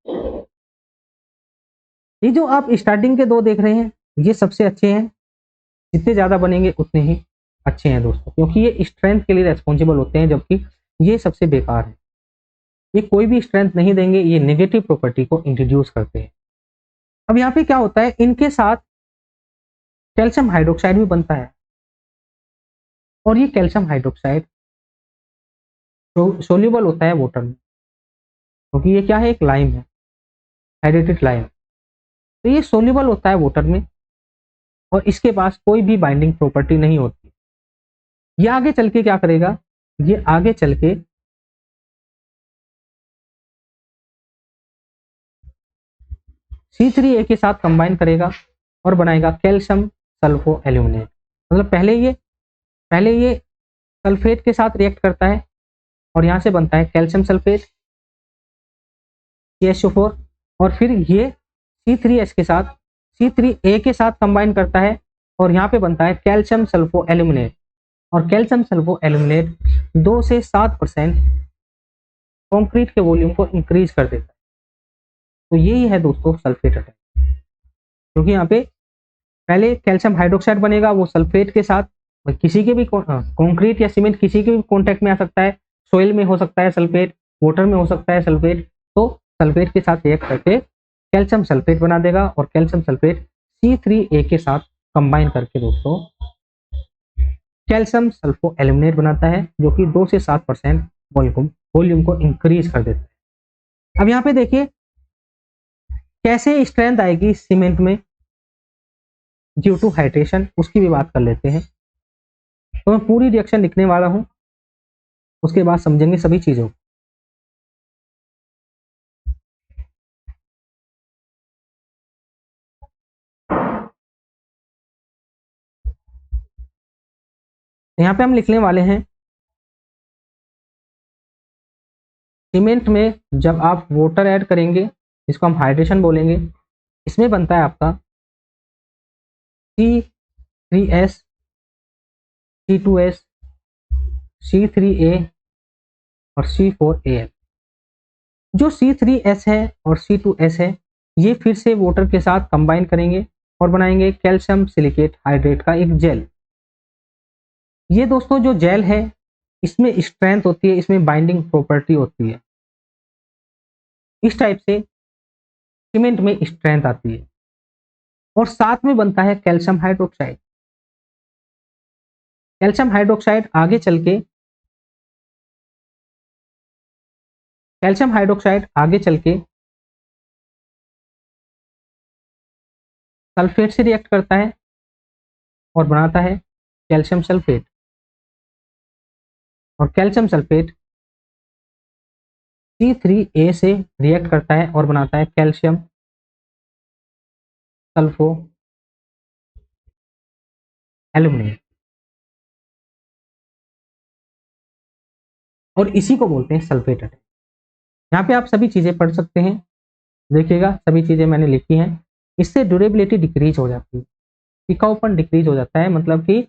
ये जो आप स्टार्टिंग के दो देख रहे हैं ये सबसे अच्छे हैं, जितने ज्यादा बनेंगे उतने ही अच्छे हैं दोस्तों, क्योंकि ये स्ट्रेंथ के लिए रेस्पॉन्सिबल होते हैं, जबकि ये सबसे बेकार है, ये कोई भी स्ट्रेंथ नहीं देंगे, ये नेगेटिव प्रॉपर्टी को इंट्रोड्यूस करते हैं। अब यहाँ पे क्या होता है, इनके साथ कैल्शियम हाइड्रोक्साइड भी बनता है, और ये कैल्शियम हाइड्रोक्साइड सोल्यूबल होता है वाटर में, क्योंकि ये क्या है, एक लाइम है, हाइड्रेटेड लाइम, तो ये सोल्यूबल होता है वाटर में, और इसके पास कोई भी बाइंडिंग प्रॉपर्टी नहीं होती। ये आगे चल के क्या करेगा, ये आगे चल के C3A के साथ कंबाइन करेगा और बनाएगा कैल्शियम सल्फो एल्यूमिनेट। मतलब पहले ये सल्फेट के साथ रिएक्ट करता है, और यहाँ से बनता है कैल्शियम सल्फेट CH4, और फिर ये C3S के साथ C3A के साथ कंबाइन करता है, और यहाँ पे बनता है कैल्शियम सल्फो एल्यूमिनेट, और कैल्शियम सल्फो एल्यूमिनेट 2 से 7% कंक्रीट के वॉल्यूम को इंक्रीज कर देता है। तो यही है दोस्तों सल्फेट अटैक, क्योंकि यहाँ पे पहले कैल्शियम हाइड्रोक्साइड बनेगा, वो सल्फेट के साथ किसी के भी कंक्रीट या सीमेंट किसी के भी कॉन्टेक्ट में आ सकता है, सोइल में हो सकता है सल्फेट, वाटर में हो सकता है सल्फेट, तो सल्फेट के साथ रिएक्ट करके कैल्शियम सल्फेट बना देगा, और कैल्शियम सल्फेट C3A के साथ कंबाइन करके दोस्तों कैल्शियम सल्फो एल्यूमिनेट बनाता है, जो कि 2 से 7% वॉल्यूम को इंक्रीज कर देता है। अब यहाँ पे देखिए कैसे स्ट्रेंथ आएगी सीमेंट में ड्यू टू हाइड्रेशन, उसकी भी बात कर लेते हैं। तो मैं पूरी रिएक्शन लिखने वाला हूं, उसके बाद समझेंगे सभी चीजों को। यहाँ पे हम लिखने वाले हैं, सीमेंट में जब आप वाटर ऐड करेंगे, इसको हम हाइड्रेशन बोलेंगे, इसमें बनता है आपका C3S C2S C3A और C4AF। जो C3S है और C2S है, ये फिर से वाटर के साथ कंबाइन करेंगे और बनाएंगे कैल्शियम सिलिकेट हाइड्रेट का एक जेल। ये दोस्तों जो जेल है, इसमें स्ट्रेंथ होती है, इसमें बाइंडिंग प्रॉपर्टी होती है, इस टाइप से सीमेंट में स्ट्रेंथ आती है, और साथ में बनता है कैल्शियम हाइड्रोक्साइड। कैल्शियम हाइड्रोक्साइड आगे चल के कैल्शियम हाइड्रोक्साइड आगे चल के सल्फेट से रिएक्ट करता है और बनाता है कैल्शियम सल्फेट, और कैल्शियम सल्फेट C3A से रिएक्ट करता है और बनाता है कैल्शियम सल्फो एल्यूमिनेट, और इसी को बोलते हैं सल्फेट अटैक। यहाँ पे आप सभी चीजें पढ़ सकते हैं, देखिएगा सभी चीजें मैंने लिखी हैं। इससे ड्यूरेबिलिटी डिक्रीज हो जाती है, टिकाऊपन डिक्रीज हो जाता है, मतलब कि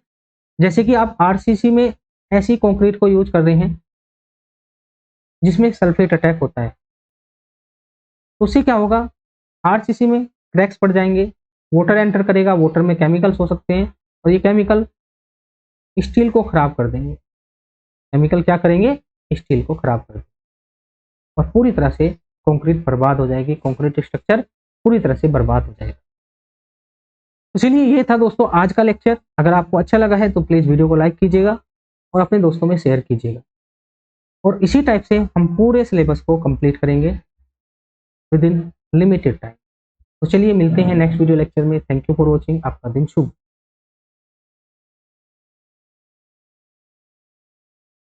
जैसे कि आप आरसीसी में ऐसी कंक्रीट को यूज कर रहे हैं जिसमें सल्फेट अटैक होता है, तो उससे क्या होगा, आरसीसी में क्रैक्स पड़ जाएंगे, वाटर एंटर करेगा, वाटर में केमिकल्स हो सकते हैं और ये केमिकल स्टील को खराब कर देंगे। केमिकल क्या करेंगे, स्टील को खराब कर देंगे और पूरी तरह से कंक्रीट बर्बाद हो जाएगी, कंक्रीट स्ट्रक्चर पूरी तरह से बर्बाद हो जाएगा। तो चलिए ये था दोस्तों आज का लेक्चर। अगर आपको अच्छा लगा है तो प्लीज़ वीडियो को लाइक कीजिएगा और अपने दोस्तों में शेयर कीजिएगा, और इसी टाइप से हम पूरे सिलेबस को कंप्लीट करेंगे विद इन लिमिटेड टाइम। तो चलिए मिलते हैं नेक्स्ट वीडियो लेक्चर में। Thank you for watching. आपका दिन शुभ।